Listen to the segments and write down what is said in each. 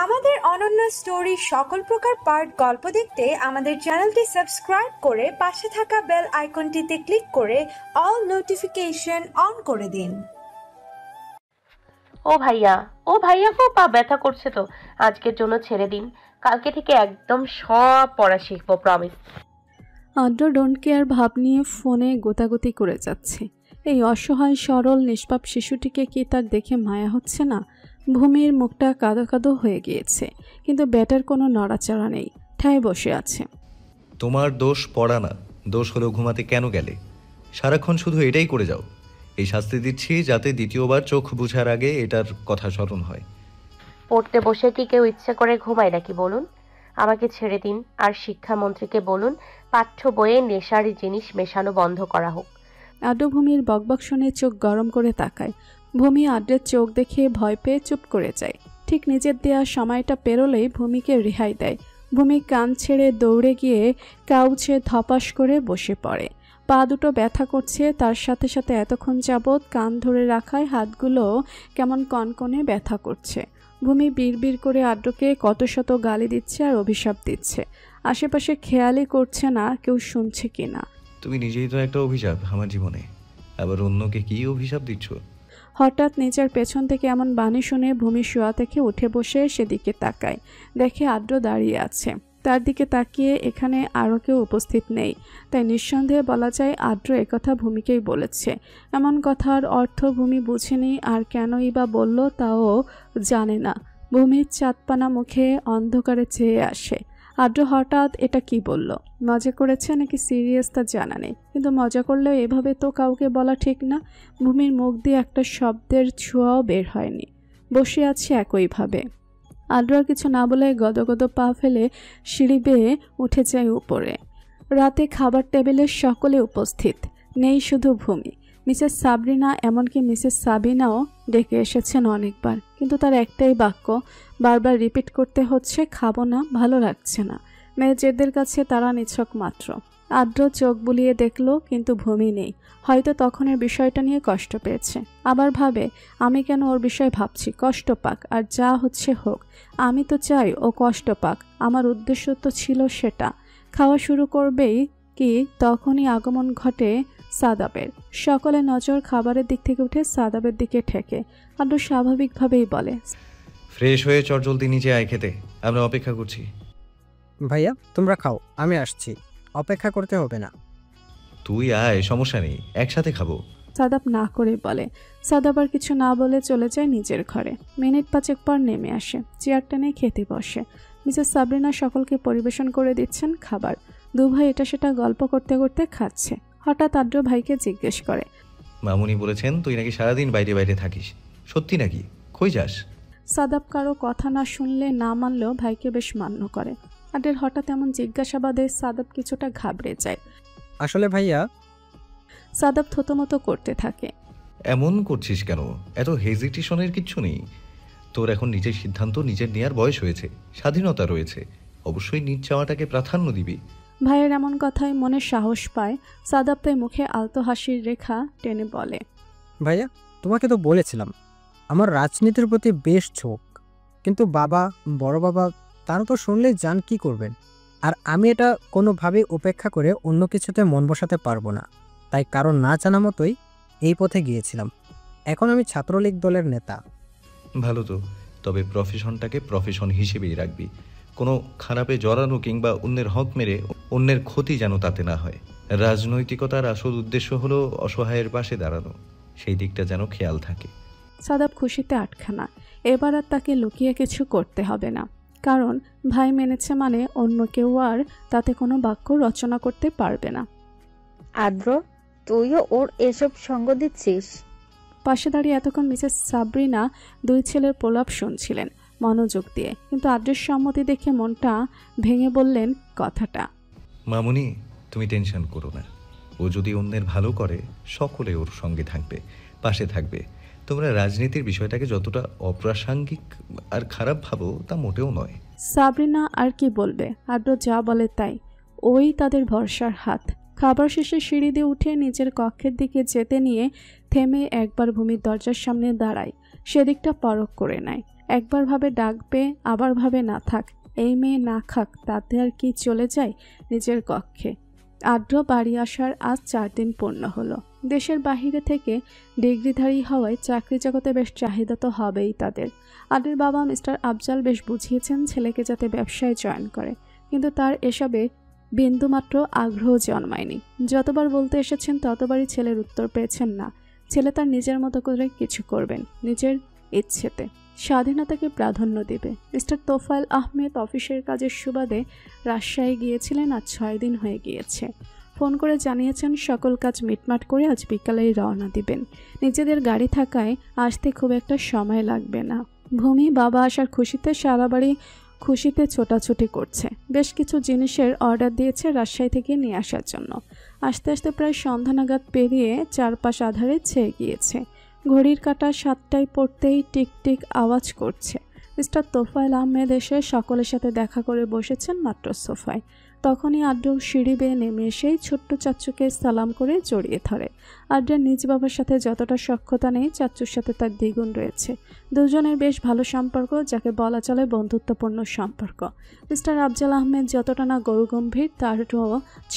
আমাদের অনন্য স্টোরি সকল প্রকার পার্ট গল্প দেখতে আমাদের চ্যানেলটি সাবস্ক্রাইব করে পাশে থাকা বেল আইকনটিতে ক্লিক করে অল নোটিফিকেশন অন করে দিন। ও ভাইয়া গো, পা ব্যথা করছে তো, আজকের জন্য ছেড়ে দিন, কালকে থেকে একদম সব পড়া শিখবো, প্রমিস। আদ্র ডোন্ট কেয়ার ভাব নিয়ে ফোনে গোতাগুতি করে যাচ্ছে। এই অসহায় সরল নিষ্পাপ শিশুটিকে কি তার দেখে মায়া হচ্ছে না? ভূমির মুখটা কাদো কাদো হয়ে গিয়েছে, কিন্তু ব্যাটার কোনো নড়াচড়া নেই, ঠায় বসে আছে। তোমার দোষ পড়া না, দোষ হলো ঘুমাতে কেন গেলে? সারাক্ষণ শুধু এটাই করে যাও। এই শাস্তি দিচ্ছি যাতে দ্বিতীয়বার চোখ বুঝার আগে এটার কথা স্মরণ হয়। পড়তে বসে কি কেউ ইচ্ছে করে ঘুমায় নাকি বলুন? আমাকে ছেড়ে দিন, আর শিক্ষামন্ত্রীকে বলুন পাঠ্য বইয়ে নেশার জিনিস মেশানো বন্ধ করা হোক। আদ্র ভূমির বকবক শুনে চোখ গরম করে তাকায়। ভূমি আদ্রের চোখ দেখে ভয় পেয়ে চুপ করে যায়। ঠিক নিজের দেওয়া সময়টা পেরোলেই ভূমিকে রেহাই দেয়। ভূমি কান ছেড়ে দৌড়ে গিয়ে কাউচে ধপাস করে বসে পড়ে। পা দুটো ব্যথা করছে, তার সাথে সাথে এতক্ষণ যাবৎ কান ধরে রাখায় হাতগুলো কেমন কনকনে ব্যথা করছে। ভূমি বিড়বিড় করে আদ্রকে কত শত গালি দিচ্ছে আর অভিশাপ দিচ্ছে। আশেপাশে খেয়ালই করছে না কেউ শুনছে কিনা। তুমি নিজেই তো একটা অভিশাপ আমার জীবনে, আবার অন্যকে কি অভিশাপ দিচ্ছ? হঠাৎ নিজের পেছন থেকে এমন বাণী শুনে ভূমি শোয়া থেকে উঠে বসে সেদিকে তাকায়। দেখে আদ্র দাঁড়িয়ে আছে। তার দিকে তাকিয়ে এখানে আরও কেউ উপস্থিত নেই, তাই নিঃসন্দেহে বলা যায় আদ্র একথা ভূমিকেই বলেছে। এমন কথার অর্থ ভূমি বুঝেনি, আর কেনই বা বলল তাও জানে না। ভূমির চাঁদপানা মুখে অন্ধকারে চেয়ে আসে। আদ্র হঠাৎ এটা কি বলল? মজা করেছে নাকি সিরিয়াস তা জানা নেই, কিন্তু মজা করলেও এভাবে তো কাউকে বলা ঠিক না। ভূমির মুখ দিয়ে একটা শব্দের ছোঁয়াও বের হয়নি। বসে আছে একইভাবে। আদ্র আর কিছু না বলে গদগদ পা ফেলে সিঁড়ি বেয়ে উঠে যায় উপরে। রাতে খাবার টেবিলে সকলে উপস্থিত, নেই শুধু ভূমি। মিসেস সাবরিনা, এমনকি মিসেস সাবিনাও ডেকে এসেছেন অনেকবার, কিন্তু তার একটাই বাক্য বারবার রিপিট করতে হচ্ছে, খাবো না, ভালো লাগছে না। মেয়েদের কাছে তারা নিছক মাত্র। আদ্র চোখ বুলিয়ে দেখল, কিন্তু ভূমি নেই। হয়তো তখনের বিষয়টা নিয়ে কষ্ট পেয়েছে। আবার ভাবে, আমি কেন ওর বিষয় ভাবছি, কষ্ট পাক, আর যা হচ্ছে হোক। আমি তো চাই ও কষ্ট পাক, আমার উদ্দেশ্য তো ছিল সেটা। খাওয়া শুরু করবেই কি তখনই আগমন ঘটে সাদাবের। সকলে নজর খাবারের দিক থেকে উঠে সাদাবের দিকে ঠেকে। আদ্র স্বাভাবিকভাবেই বলে, ফ্রেশ হয়ে চটজলদি নিচে আয় খেতে, আমরা অপেক্ষা করছি। ভাইয়া তোমরা খাও, আমি আসছি, অপেক্ষা করতে হবে না। তুই আয়, সমস্যা নেই, একসাথে খাবো। সাদাব না করে বলে। সাদাব আর কিছু না বলে চলে যায় নিজের ঘরে। মিনিট পাঁচেক পর নেমে আসে, চেয়ারটা নিয়ে খেতে বসে। মিসেস সাবরিনা সকলকে পরিবেশন করে দিচ্ছেন খাবার। দুভাই এটা সেটা গল্প করতে করতে খাচ্ছে। হঠাৎ আদ্র ভাইকে জিজ্ঞেস করে, মামুনি বলেছেন তুই নাকি সারাদিন বাইরে বাইরে থাকিস, সত্যি নাকি? কই যাস? সাদাব কারো কথা না শুনলে না মানলেও ভাইকে বেশ মান্য করে। আদ্রের হঠাৎ এমন জিজ্ঞাসাবাদে সাদাব কিছুটা ঘাবড়ে যায়। আসলে ভাইয়া। সাদাব থতমতো করতে থাকে। এমন করছিস কেন? এত হেজিটেশনের কিচ্ছু নেই। তোর এখন নিজের সিদ্ধান্ত নিজের নেয়ার বয়স হয়েছে, স্বাধীনতা রয়েছে, অবশ্যই নিজ চাওয়াটাকে প্রাধান্য দিবি। ভাইয়ের এমন কথায় মনে সাহস পায়। সাদাব তাই মুখে আলতো হাসির রেখা টেনে বলে, ভাইয়া তোমাকে তো বলেছিলাম আমার রাজনীতির প্রতি বেশ ঝোঁক, কিন্তু বাবা, বড় বাবা, তারা তো শুনলে জান কি করবেন। আর আমি এটা কোনোভাবেই উপেক্ষা করে অন্য কিছুতে মন বসাতে পারবো না। তাই কারণ না জানা মতোই এই পথে গিয়েছিলাম। এখন আমি ছাত্রলীগ দলের নেতা। ভালো তো, তবে প্রফেশনটাকে প্রফেশন হিসেবেই রাখবি। কোনো খারাপে জড়ানো কিংবা অন্যের হক মেরে অন্যের ক্ষতি যেন তাতে না হয়। রাজনৈতিকতার আসল উদ্দেশ্য হলো অসহায়ের পাশে দাঁড়ানো, সেই দিকটা যেন খেয়াল থাকে। সাদাব খুশিতে আটখানা। এবার আর তাকে লুকিয়ে কিছু করতে হবে না, কারণ ভাই মেনেছে মানে অন্য কেউ আর তাতে কোনো বাক্য রচনা করতে পারবে না। আদ্র, তুইও ওর এসব সঙ্গ দিচ্ছিস? পাশে দাঁড়িয়ে এতক্ষণ মিসেস সাবরিনা দুই ছেলের প্রলাপ শুনছিলেন মনোযোগ দিয়ে, কিন্তু আদ্রের সম্মতি দেখে মনটা ভেঙে বললেন কথাটা। মামুনি, তুমি টেনশন করো না। ও যদি অন্যের ভালো করে সকলে ওর সঙ্গে থাকবে, পাশে থাকবে। তোমরা রাজনীতির বিষয়টাকে যতটা অপ্রাসঙ্গিক আর খারাপ ভাবো তা মোটেও নয়। সাবরিনা আর কি বলবে, আদ্র যা বলে তাই। ওই তাদের ভরসার হাত। খাবার শেষে সিঁড়ি দিয়ে উঠে নিজের কক্ষের দিকে যেতে নিয়ে থেমে একবার ভূমির দরজার সামনে দাঁড়ায়, সেদিকটা পরখ করে নেয়। একবার ভাবে ডাকবে, আবার ভাবে না থাক, এই মেয়ে না খাক তাতে আর কি, চলে যায় নিজের কক্ষে। আদ্র বাড়ি আসার আজ 4 দিন পূর্ণ হলো। দেশের বাহিরে থেকে ডিগ্রিধারী হওয়ায় চাকরি জগতে বেশ চাহিদা তো হবেই তাদের। আদ্রের বাবা মিস্টার আফজাল বেশ বুঝিয়েছেন ছেলেকে যাতে ব্যবসায় জয়েন করে, কিন্তু তার এসবে বিন্দুমাত্র আগ্রহ জন্মায়নি। যতবার বলতে এসেছেন ততবারই ছেলের উত্তর পেয়েছেন না। ছেলে তার নিজের মতো করে কিছু করবেন, নিজের ইচ্ছেতে, স্বাধীনতাকে প্রাধান্য দেবে। মিস্টার তোফায়েল আহমেদ অফিসের কাজের সুবাদে রাজশাহী গিয়েছিলেন, আজ 6 দিন হয়ে গিয়েছে। ফোন করে জানিয়েছেন সকল কাজ মিটমাট করে আজ বিকালেই রওনা দিবেন। নিজেদের গাড়ি থাকায় আসতে খুব একটা সময় লাগবে না। ভূমি বাবা আসার খুশিতে সারা বাড়ি খুশিতে ছোটাছুটি করছে। বেশ কিছু জিনিসের অর্ডার দিয়েছে রাজশাহী থেকে নিয়ে আসার জন্য। আস্তে আস্তে প্রায় সন্ধ্যা নাগাদ পেরিয়ে চারপাশ আধারে ছেয়ে গিয়েছে। ঘড়ির কাঁটা 7টায় পড়তেই টিকটিক আওয়াজ করছে। মিস্টার তোফায়েল আহমেদ এসে সকলের সাথে দেখা করে বসেছেন মাত্র সোফায়। তখনই আদ্র সিঁড়ি বেয়ে নেমে এসেই ছোট্ট চাচ্চুকে সালাম করে জড়িয়ে ধরে। আদ্রের নিজ বাবার সাথে যতটা সখ্যতা নেই, চাচ্চুর সাথে তার দ্বিগুণ রয়েছে। দুজনের বেশ ভালো সম্পর্ক, যাকে বলা চলে বন্ধুত্বপূর্ণ সম্পর্ক। মিস্টার আফজাল আহমেদ যতটা না গরুগম্ভীর, তারও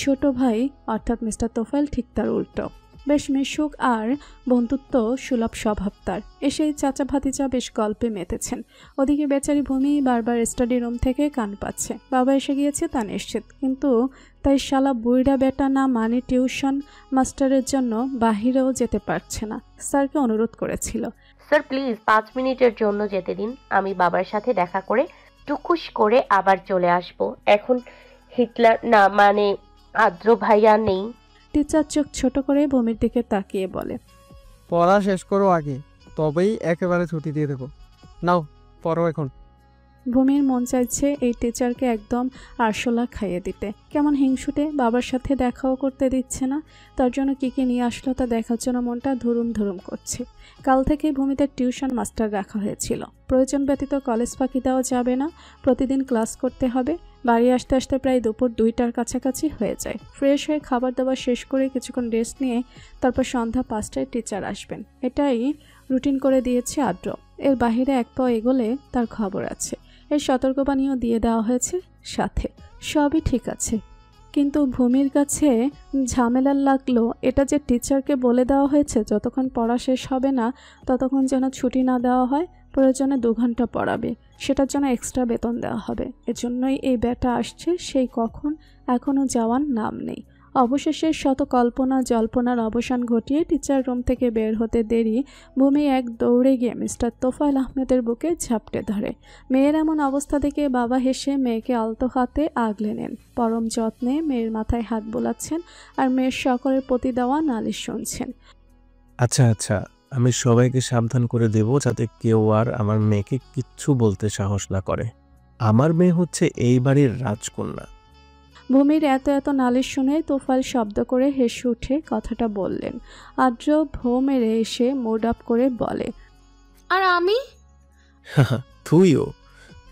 ছোট ভাই অর্থাৎ মিস্টার তোফায়েল ঠিক তার উল্টো। বেশ মিশুক আর বন্ধুত্ব সুলভ স্বভাব তার। এসেই চাচা ভাতিজা বেশ গল্পে মেতেছেন। ওদিকে বেচারি ভূমি বারবার স্টাডি রুম থেকে কান পাচ্ছে। বাবা এসে গিয়েছে তা নিশ্চিত, কিন্তু তাই শালা বুইড়া বেটা না মানে টিউশন মাস্টারের জন্য বাহিরেও যেতে পারছে না। স্যারকে অনুরোধ করেছিল, স্যার প্লিজ 5 মিনিটের জন্য যেতে দিন, আমি বাবার সাথে দেখা করে টুকুস করে আবার চলে আসব। এখন হিটলার না মানে আদ্র ভাইয়া নেই। টিচার চোখ ছোট করে ভূমির দিকে তাকিয়ে বলে, পড়া শেষ করো আগে, তবেই একেবারে ছুটি দিয়ে দেবো। নাও পড়ো এখন। ভূমির মন চাইছে এই টিচারকে একদম আরশোলা খাইয়ে দিতে। কেমন হিংসুটে, বাবার সাথে দেখাও করতে দিচ্ছে না। তার জন্য কী কী নিয়ে আসলো তা দেখার জন্য মনটা ধুরুম ধুরুম করছে। কাল থেকেই ভূমিতে টিউশন মাস্টার রাখা হয়েছিল। প্রয়োজন ব্যতীত কলেজ ফাঁকি দেওয়া যাবে না, প্রতিদিন ক্লাস করতে হবে। বাড়ি আসতে আসতে প্রায় দুপুর 2টার কাছাকাছি হয়ে যায়। ফ্রেশ হয়ে খাবার দাবার শেষ করে কিছুক্ষণ রেস্ট নিয়ে তারপর সন্ধ্যা 5টায় টিচার আসবেন। এটাই রুটিন করে দিয়েছে আদ্র। এর বাহিরে এক পাও এগোলে তার খবর আছে। এর সতর্কবাণীও দিয়ে দেওয়া হয়েছে সাথে। সবই ঠিক আছে, কিন্তু ভূমির কাছে ঝামেলার লাগলো এটা যে টিচারকে বলে দেওয়া হয়েছে যতক্ষণ পড়া শেষ হবে না ততক্ষণ যেন ছুটি না দেওয়া হয়। প্রয়োজনে 2 ঘন্টা পড়াবে, সেটার জন্য এক্সট্রা বেতন দেওয়া হবে। এজন্যই এই ব্যাটা আসছে সেই কখন, এখনও যাওয়ার নাম নেই। অবশেষে শত কল্পনা জল্পনার অবসান ঘটিয়ে টিচার রুম থেকে বের হতে দেরি ভূমি এক দৌড়ে গিয়ে মিস্টার তোফায়েল আহমেদের বুকে ঝাপটে ধরে। মেয়ের এমন অবস্থা দেখে বাবা হেসে মেয়েকে আলতো হাতে আগলে নেন। পরম যত্নে মেয়ের মাথায় হাত বোলাচ্ছেন আর মেয়ের সকলের প্রতি দেওয়া নালিশ শুনছেন। আচ্ছা আচ্ছা, আমি সবাইকে সাবধান করে দেব যাতে কেউ আর আমার মেয়েকে কিচ্ছু বলতে সাহস না করে। আমার মেয়ে হচ্ছে এই বাড়ির রাজকন্যা। ভূমির এত এত নালিশ শুনে তোফায়েল শব্দ করে হেসে উঠে কথাটা বললেন। আদ্র ভো মেরে এসে মুড আপ করে বলে, আর আমি?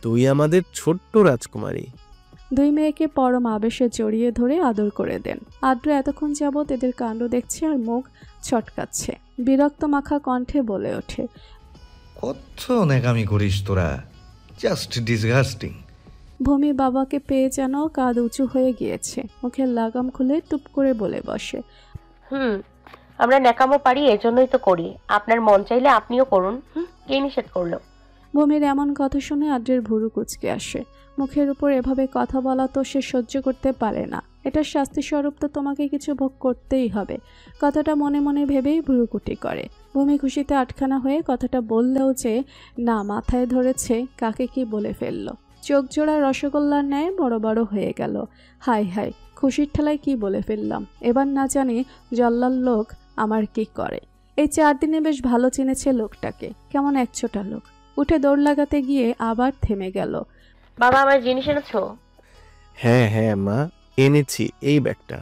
তুই আমাদের ছোট্ট রাজকুমারী। 2 মেয়েকে পরম আবেশে জড়িয়ে ধরে আদর করে দেন। আদ্র এতক্ষণ যাবৎ এদের কাণ্ড দেখছে আর মুখ ছটকাচ্ছে। বিরক্ত মাখা কণ্ঠে বলে ওঠে, কত ন্যাকামি করিস তোরা, জাস্ট ডিসগাস্টিং। ভূমি বাবাকে পেয়ে যেন কাঁধ উঁচু হয়ে গিয়েছে। মুখের লাগাম খুলে টুপ করে বলে বসে, আমরা ন্যাকামো পারি, এজন্যই তো করি। আপনার মন চাইলে আপনিও করুন, কে নিষেধ করলো? ভূমির এমন কথা শুনে আদ্রের ভুরু কুঁচকে আসে। মুখের উপর এভাবে কথা বলা তো সে সহ্য করতে পারে না। এটার শাস্তিস্বরূপ তো তোমাকে কিছু ভোগ করতেই হবে। কথাটা মনে মনে ভেবেই ভুরুকুটি করে। ভূমি খুশিতে আটখানা হয়ে কথাটা বললেও যে না মাথায় ধরেছে কাকে কি বলে ফেললো। চোখ জোড়া রসগোল্লার ন্যায় বড় বড় হয়ে গেল। হাই হাই, খুশির ঠেলায় কি বলে ফেললাম। এবার না জানি জল্লার লোক আমার কি করে। এই 4 দিনে বেশ ভালো চিনেছে লোকটাকে। কেমন একছোটা লোক। উঠে দৌড় লাগাতে গিয়ে আবার থেমে গেল। বাবা আমার জিনিস এনেছো? হ্যাঁ হ্যাঁ মা, এনেছি এই ব্যাগটা।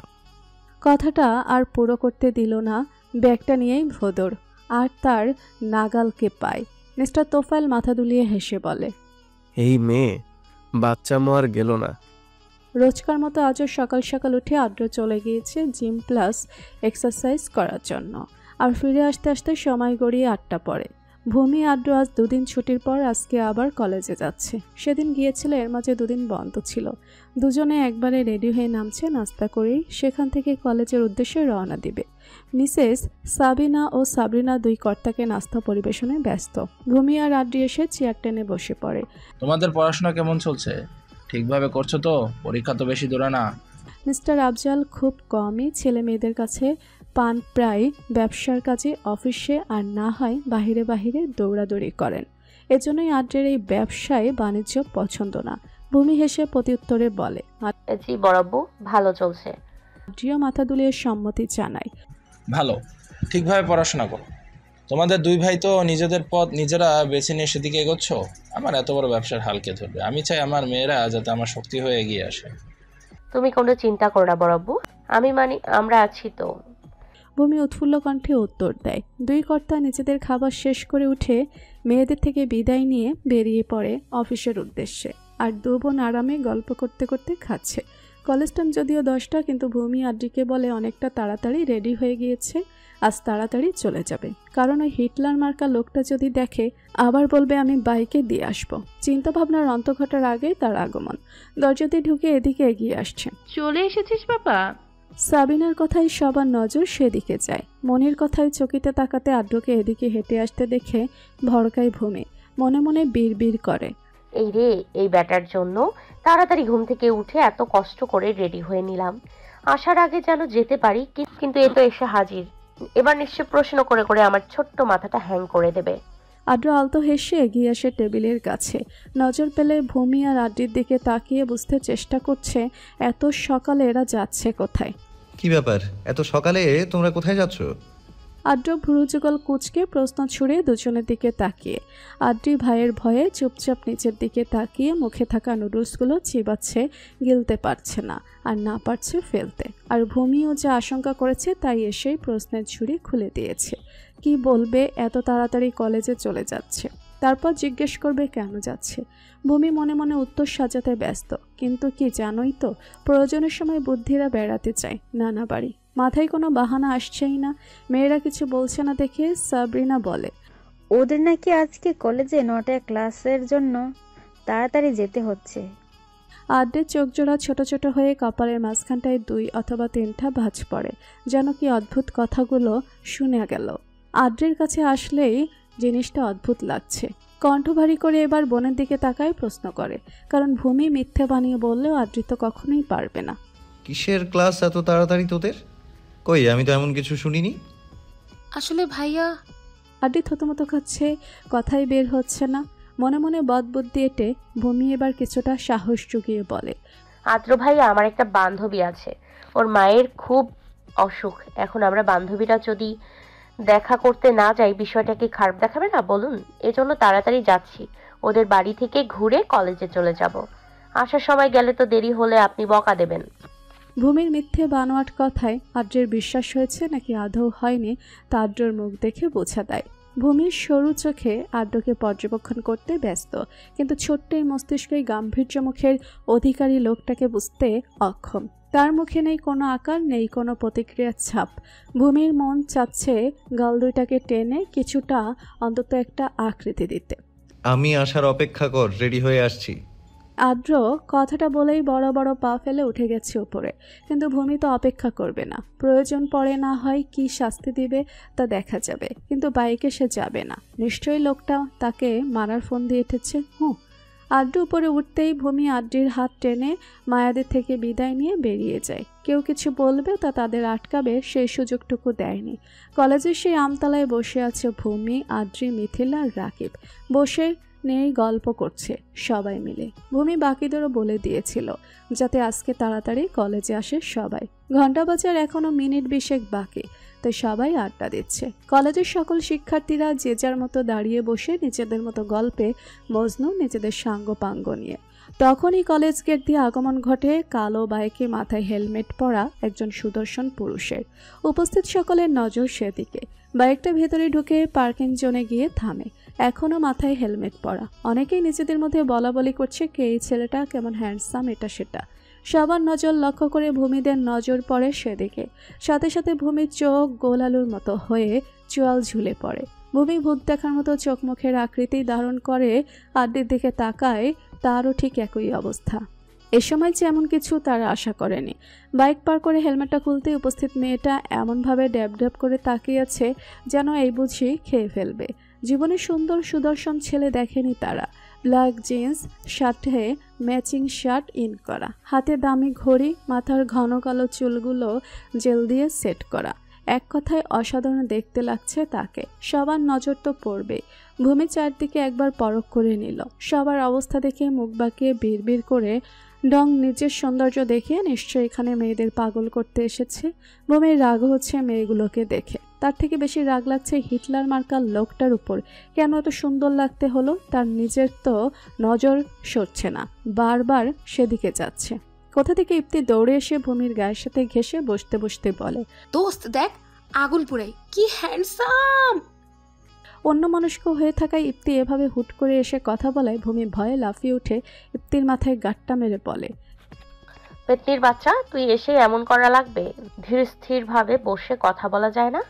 কথাটা আর পুরো করতে দিল না। ব্যাগটা নিয়েই ভোদর আর তার নাগালকে পায়। মিস্টার তোফায়েল মাথা দুলিয়ে হেসে বলে, এই মেয়ে বাচ্চা মো আর গেল না। রোজকার মতো আজও সকাল সকাল উঠে আদ্র চলে গিয়েছে জিম প্লাস এক্সারসাইজ করার জন্য। আর ফিরে আসতে আসতে সময় গড়িয়ে 8টা পরে। ভূমি আদ্র আজ 2 দিন ছুটির পর আজকে আবার কলেজে যাচ্ছে। সেদিন গিয়েছিল, এর মাঝে 2 দিন বন্ধ ছিল। দুজনে একবারে রেডি হয়ে নামছে, নাস্তা করেই সেখান থেকে কলেজের উদ্দেশ্যে রওনা দিবে। মিসেস সাবিনা ও সাবরিনা 2 কর্তাকে নাস্তা পরিবেশনে ব্যস্ত। ভূমি আর আদ্রি এসে চেয়ার টেনে বসে পড়ে। তোমাদের পড়াশোনা কেমন চলছে? ঠিকভাবে করছো তো? পরীক্ষা তো বেশি দূরে না। মিস্টার আফজাল খুব কমই ছেলে মেয়েদের কাছে পান, প্রায় ব্যবসার কাজে অফিসে আর না হয় বাহিরে বাহিরে দৌড়াদৌড়ি করেন। এজন্যই আদ্রের এই ব্যবসায় বাণিজ্য পছন্দ না। ভূমি হেসে প্রত্যুত্তরে বলে, জি বড়াব্বু, ভালো চলছে। আদ্রিও মাথা দুলিয়ে সম্মতি জানায়। ভালো, ঠিকভাবে পড়াশোনা করো। তোমাদের 2 ভাই তো নিজেদের পথ নিজেরা বেছে নিয়ে সেদিকে এগোচ্ছ। আমার এত বড় ব্যবসার হালকে ধরবে। আমি চাই আমার মেয়েরা যাতে আমার শক্তি হয়ে এগিয়ে আসে। তুমি কোনো চিন্তা করো না বড়াব্বু, আমরা আছি তো। ভূমি উৎফুল্ল কণ্ঠে উত্তর দেয়। 2 কর্তা নিজেদের খাবার শেষ করে উঠে মেয়েদের থেকে বিদায় নিয়ে বেরিয়ে পড়ে অফিসের উদ্দেশ্যে। আর 2 বোন আরামে গল্প করতে করতে খাচ্ছে। কলেজ টাইম যদিও 10টা, কিন্তু ভূমি আদ্রিকে বলে অনেকটা তাড়াতাড়ি রেডি হয়ে গিয়েছে, আজ তাড়াতাড়ি চলে যাবে। কারণ ওই হিটলার মার্কা লোকটা যদি দেখে আবার বলবে আমি বাইকে দিয়ে আসবো। চিন্তাভাবনার অন্ত ঘটার আগেই তার আগমন। দরজা দিয়ে ঢুকে এদিকে এগিয়ে আসছে। চলে এসেছিস বাবা? সাবিনার কথাই সবার নজর সেদিকে যায়। মনির কথায় চকিতে তাকাতে আদ্রকে এদিকে হেঁটে আসতে দেখে ভড়কায় ভূমি। মনে মনে বিড়বিড় করে, এই রে, এই ব্যাটার জন্য তাড়াতাড়ি ঘুম থেকে উঠে এত কষ্ট করে রেডি হয়ে নিলাম, আসার আগে যেন যেতে পারি, কিন্তু এ তো এসে হাজির। এবার নিশ্চয় প্রশ্ন করে করে আমার ছোট্ট মাথাটা হ্যাং করে দেবে। আদ্র আলতো হেসে এগিয়ে আসে টেবিলের কাছে। নজর পেলে ভূমি আর আদ্রির দিকে তাকিয়ে বুঝতে চেষ্টা করছে এত সকালে এরা যাচ্ছে কোথায়। কি ব্যাপার, এত সকালে তোমরা কোথায় যাচ্ছ? আদ্র ভ্রুযুগল কুঁচকে প্রশ্ন ছুড়ে দুজনের দিকে তাকিয়ে। আদ্রি ভাইয়ের ভয়ে চুপচাপ নিচের দিকে তাকিয়ে মুখে থাকা নুডলসগুলো চিবাচ্ছে, গিলতে পারছে না, আর না পারছে ফেলতে। আর ভূমিও যা আশঙ্কা করেছে তাই এসেই প্রশ্নের ঝুড়ি খুলে দিয়েছে। কি বলবে, এত তাড়াতাড়ি কলেজে চলে যাচ্ছে, তারপর জিজ্ঞেস করবে কেন যাচ্ছে। ভূমি মনে মনে উত্তর সাজাতে ব্যস্ত। কিন্তু কি জানোই তো, প্রয়োজনের সময় বুদ্ধিরা বেড়াতে চায় নানা বাড়ি। মাথায় কোনো বাহানা আসছেই না। মেয়েরা কিছু বলছে না দেখে সাবরিনা বলে, ওদের নাকি আজকে কলেজে 9টায় ক্লাসের জন্য তাড়াতাড়ি যেতে হচ্ছে। আদ্রের চোখ জোড়া ছোট ছোট হয়ে কপালের মাঝখানটায় 2 অথবা 3টা ভাঁজ পড়ে। যেন কি অদ্ভুত কথাগুলো শুনে গেল। আদ্রের কাছে আসলেই জিনিসটা অদ্ভুত লাগছে। কণ্ঠ ভারী করে এবার বোনের দিকে তাকায়, প্রশ্ন করে। কারণ ভূমি মিথ্যে বানিয়ে বললেও আদ্রি তো কখনোই পারবে না। কিসের ক্লাস এত তাড়াতাড়ি তোদের? কই, আমি তো এমন কিছু শুনিনি। আসলে ভাইয়া। আদ্রি থতমত খাচ্ছে, কথাই বের হচ্ছে না। মনে মনে বদবুদ্ধি এঁটে ভূমি এবার কিছুটা সাহস জুগিয়ে বলে, আদ্র ভাইয়া, আমার একটা বান্ধবী আছে, ওর মায়ের খুব অসুখ। এখন আমরা বান্ধবীরা যদি দেখা করতে না যাই, বিষয়টা কি খারাপ দেখাবে না বলুন? এজন্য তাড়াতাড়ি যাচ্ছি, ওদের বাড়ি থেকে ঘুরে কলেজে চলে যাব। আসার সময় গেলে তো দেরি হলে আপনি বকা দেবেন। ভূমির মিথ্যে বানোয়াট কথায় আদ্রের বিশ্বাস হয়েছে নাকি আদৌ হয়নি তা আদ্রর মুখ দেখে বোঝা দেয়। ভূমির সরু চোখে আদ্রকে পর্যবেক্ষণ করতে ব্যস্ত, কিন্তু ছোট্ট এই মস্তিষ্কে গাম্ভীর্য মুখের অধিকারী লোকটাকে বুঝতে অক্ষম। তার মুখে নেই কোনো আকার, নেই কোনো প্রতিক্রিয়ার ছাপ। ভূমির মন চাচ্ছে গাল দুইটাকে টেনে কিছুটা অন্তত একটা আকৃতি দিতে। আমি আসার অপেক্ষা কর, রেডি হয়ে আসছি। আদ্র কথাটা বলেই বড় বড় পা ফেলে উঠে গেছে উপরে। কিন্তু ভূমি তো অপেক্ষা করবে না। প্রয়োজন পড়ে না হয় কি শাস্তি দিবে তা দেখা যাবে, কিন্তু বাইকে সে যাবে না। নিশ্চয়ই লোকটা তাকে মারার ফোন দিয়ে এসেছে। আদ্র উপরে উঠতেই ভূমি আদ্রির হাত টেনে মায়াদের থেকে বিদায় নিয়ে বেরিয়ে যায়। কেউ কিছু বলবে তা তাদের আটকাবে সেই সুযোগটুকু দেয়নি। কলেজের সেই আমতলায় বসে আছে ভূমি, আদ্রি, মিথিল আর রাকিব। বসে নেই গল্প করছে সবাই মিলে। ভূমি বাকিদেরও বলে দিয়েছিল যাতে আজকে তাড়াতাড়ি কলেজে আসে সবাই। ঘন্টা বাজার এখনো মিনিট 20 বাকি, তাই সবাই আড্ডা দিচ্ছে। কলেজের সকল শিক্ষার্থীরা যে যার মতো দাঁড়িয়ে বসে নিজেদের মতো গল্পে মজনু, নিজেদের সাঙ্গ পাঙ্গ নিয়ে। তখনই কলেজ গেট দিয়ে আগমন ঘটে কালো বাইকে মাথায় হেলমেট পরা একজন সুদর্শন পুরুষের। উপস্থিত সকলের নজর সেদিকে। বাইকটা ভেতরে ঢুকে পার্কিং জোনে গিয়ে থামে। এখনও মাথায় হেলমেট পরা। অনেকেই নিজেদের মধ্যে বলা বলি করছে কে এই ছেলেটা, কেমন হ্যান্ডসাম, এটা সেটা। সবার নজর লক্ষ্য করে ভূমিদের নজর পড়ে সেদিকে। সাথে সাথে ভূমির চোখ গোলালুর মতো হয়ে চোয়াল ঝুলে পড়ে। ভূমি ভূত দেখার মতো চোখ মুখের আকৃতি ধারণ করে আড্ডির দিকে তাকায়, তারও ঠিক একই অবস্থা। এ সময় যে এমন কিছু তারা আশা করেনি। বাইক পার করে হেলমেটটা খুলতে উপস্থিত মেয়েটা এমনভাবে ড্যাব ড্যাব করে তাকিয়েছে যেন এই বুঝি খেয়ে ফেলবে। জীবনে সুন্দর সুদর্শন ছেলে দেখেনি তারা। ব্ল্যাক জিন্স, সাথে ম্যাচিং শার্ট ইন করা, হাতে দামি ঘড়ি, মাথার ঘন কালো চুলগুলো জেল দিয়ে সেট করা। এক কথায় অসাধারণ দেখতে লাগছে তাকে। সবার নজর তো পড়বে। ভূমি চারদিকে একবার পরখ করে নিল। সবার অবস্থা দেখে মুখ বাঁকিয়ে বিড়বিড় করে ডং নিজের সৌন্দর্য দেখে নিশ্চয়ই এখানে মেয়েদের পাগল করতে এসেছে। ভূমির রাগ হচ্ছে মেয়েগুলোকে দেখে। তার থেকে বেশি রাগ লাগছে হিটলার মার্কার লোকটার উপর। কেন এত সুন্দর লাগতে হলো? তার নিজের তো নজর সরছে না, বারবার সেদিকে যাচ্ছে। কোথা থেকে ইপ্তি দৌড়ে এসে ভূমির গায়ের সাথে ঘেঁষে বসতে বসতে বলে, দোস্ত দেখ আগুন পুরাই, কি হ্যান্ডসাম। অন্য মনস্ক হয়ে থাকায় ইপ্তি এভাবে হুট করে এসে কথা বলায় ভূমি ভয়ে লাফিয়ে উঠে ইপ্তির মাথায় গাঁটটা মেরে বলে, পেতনির বাচ্চা, তুই এসে এমন করা লাগবে? ধীর স্থির ভাবে বসে কথা বলা যায় না?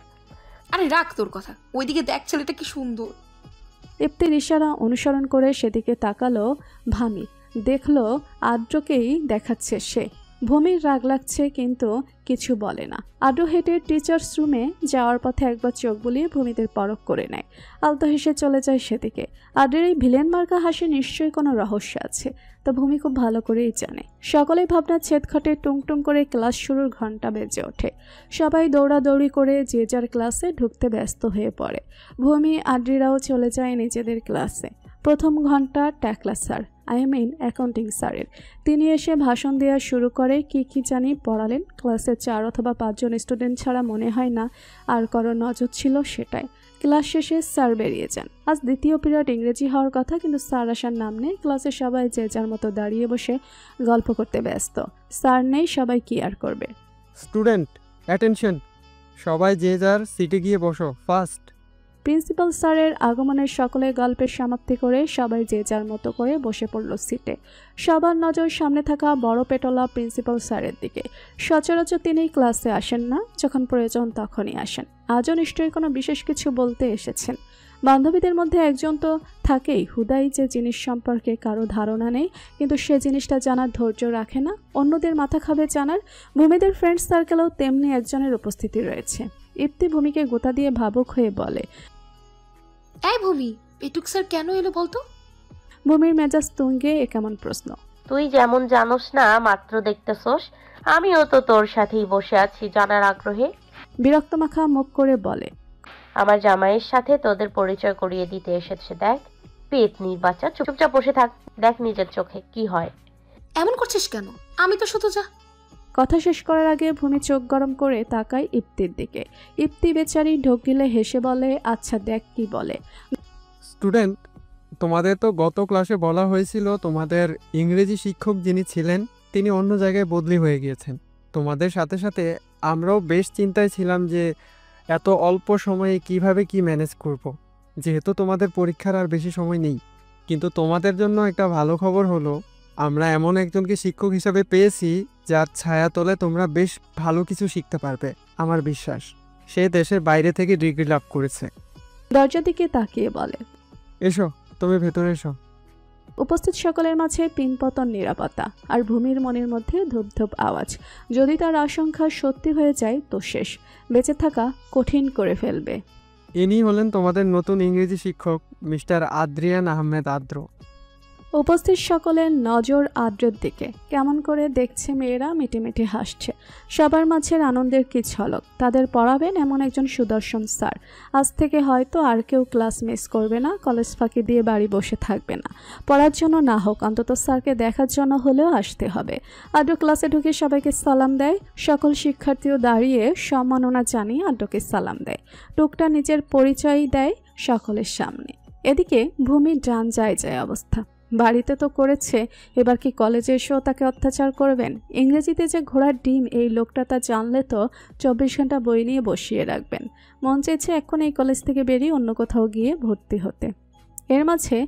আরে রাখ তোর কথা, ওইদিকে দেখ ছেলেটা কি সুন্দর। ইপ্তির ইশারা অনুসরণ করে সেদিকে তাকালো ভামি। দেখলো আদ্রকেই দেখাচ্ছে সে। ভূমির রাগ লাগছে কিন্তু কিছু বলে না। আদ্র হেঁটে টিচার্স রুমে যাওয়ার পথে একবার চোখ বুলিয়ে ভূমিদের পরখ করে নেয়। আলতো হেসে চলে যায় সেদিকে। আদ্রের এই ভিলেন মার্কা হাসি নিশ্চয়ই কোনো রহস্য আছে, তা ভূমি খুব ভালো করেই জানে। সকলেই ভাবনা ছেদঘটে টুংটুং করে ক্লাস শুরুর ঘন্টা বেজে ওঠে। সবাই দৌড়াদৌড়ি করে যে যার ক্লাসে ঢুকতে ব্যস্ত হয়ে পড়ে। ভূমি আদ্রিরাও চলে যায় নিজেদের ক্লাসে। প্রথম ঘন্টা ট্যাকলা স্যার, অ্যাকাউন্টিং স্যারের। তিনি এসে ভাষণ দেওয়া শুরু করে। কি জানি পড়ালেন। ক্লাসে 4 অথবা 5 জন স্টুডেন্ট ছাড়া মনে হয় না আর কারো নজর ছিল সেটাই। ক্লাস শেষে স্যার বেরিয়ে যান। আজ দ্বিতীয় পিরিয়ড ইংরেজি হওয়ার কথা, কিন্তু স্যার আসার নাম নেই। ক্লাসে সবাই যে যার মতো দাঁড়িয়ে বসে গল্প করতে ব্যস্ত। স্যার নেই, সবাই কি আর করবে। স্টুডেন্ট অ্যাটেনশন, সবাই যে যার সিটে গিয়ে বসো ফার্স্ট। প্রিন্সিপাল স্যারের আগমনের সকলে গল্পের সমাপ্তি করে সবাই যে যার মতো করে বসে পড়ল সিটে। সবার নজর সামনে থাকা বড় পেটলা প্রিন্সিপাল স্যারের দিকে। সচরাচর তিনি ক্লাসে আসেন না, যখন প্রয়োজন তখনই আসেন। আজও নিশ্চয়ই কোনো বিশেষ কিছু বলতে এসেছেন। বান্ধবীদের মধ্যে একজন তো থাকেই হুদাই যে জিনিস সম্পর্কে কারো ধারণা নেই, কিন্তু সে জিনিসটা জানার ধৈর্য রাখে না, অন্যদের মাথা খাবে জানার। ভূমিদের ফ্রেন্ড সার্কেলেও তেমনি একজনের উপস্থিতি রয়েছে। ইপ্তি ভূমিকে গোতা দিয়ে ভাবুক হয়ে বলে, এই ভূমি, পেটুক স্যার কেন এলো বলতো? ভূমির মেজাজ তুঙ্গে। এ কেমন প্রশ্ন? তুই যেমন জানোস না মাত্র দেখতেছস, আমিও তো তোর সাথেই বসে আছি জানার আগ্রহে। বিরক্ত মাখা মুখ করে বলে, আমার জামাইয়ের সাথে তোদের পরিচয় করিয়ে দিতে এসেছে। দেখ পেতনির বাচ্চা, চুপচাপ বসে থাক, দেখ নিজের চোখে কি হয়। এমন করছিস কেন? আমি তো শুধু যা। কথা শেষ করার আগে ভূমি চোখ গরম করে তাকায় ইপ্তির দিকে। ইপ্তি বেচারি ঢোক গিলে হেসে বলে, আচ্ছা দেখ কি বলে। স্টুডেন্ট, তোমাদের তো গত ক্লাসে বলা হয়েছিল তোমাদের ইংরেজি শিক্ষক যিনি ছিলেন তিনি অন্য জায়গায় বদলি হয়ে গিয়েছেন। তোমাদের সাথে সাথে আমরাও বেশ চিন্তায় ছিলাম যে এত অল্প সময়ে কিভাবে কি ম্যানেজ করব, যেহেতু তোমাদের পরীক্ষার আর বেশি সময় নেই। কিন্তু তোমাদের জন্য একটা ভালো খবর হলো, আমরা এমন একজনকে শিক্ষক হিসাবে পেয়েছি যার ছায়া তলে তোমরা বেশ ভালো কিছু শিখতে পারবে। আমার বিশ্বাস সে দেশের বাইরে থেকে ডিগ্রি লাভ করেছে। দরজার দিকে তাকিয়ে বলে, এসো, তুমি ভেতরে এসো। উপস্থিত সকলের মাঝে পিনপতন নিরাপত্তা, আর ভূমির মনের মধ্যে ধূপ ধূপ আওয়াজ। যদি তার আশঙ্কা সত্যি হয়ে যায় তো শেষ, বেঁচে থাকা কঠিন করে ফেলবে। ইনি হলেন তোমাদের নতুন ইংরেজি শিক্ষক মিস্টার আদ্রিয়ান আহমেদ আদ্র। উপস্থিত সকলের নজর আদ্রের দিকে। কেমন করে দেখছে মেয়েরা, মিটিমিটি হাসছে। সবার মাঝের আনন্দের কি ঝলক। তাদের পড়াবেন এমন একজন সুদর্শন স্যার। আজ থেকে হয়তো আর কেউ ক্লাস মিস করবে না, কলেজ ফাঁকি দিয়ে বাড়ি বসে থাকবে না। পড়ার জন্য না হোক, অন্তত স্যারকে দেখার জন্য হলেও আসতে হবে। আদ্র ক্লাসে ঢুকে সবাইকে সালাম দেয়। সকল শিক্ষার্থীও দাঁড়িয়ে সম্মাননা জানিয়ে আদ্রকে সালাম দেয়। টুকটা নিজের পরিচয় দেয় সকলের সামনে। এদিকে ভূমি ডান যায় অবস্থা। বাড়িতে তো করেছে, এবার কি কলেজে এসেও তাকে অত্যাচার করবেন? ইংরেজিতে যে ঘোড়ার ডিম এই লোকটা তা জানলে তো 24 ঘন্টা বই নিয়ে বসিয়ে রাখবেন। মন চাইছে এখন এই কলেজ থেকে বেরিয়ে অন্য কোথাও গিয়ে ভর্তি হতে। এর মাঝে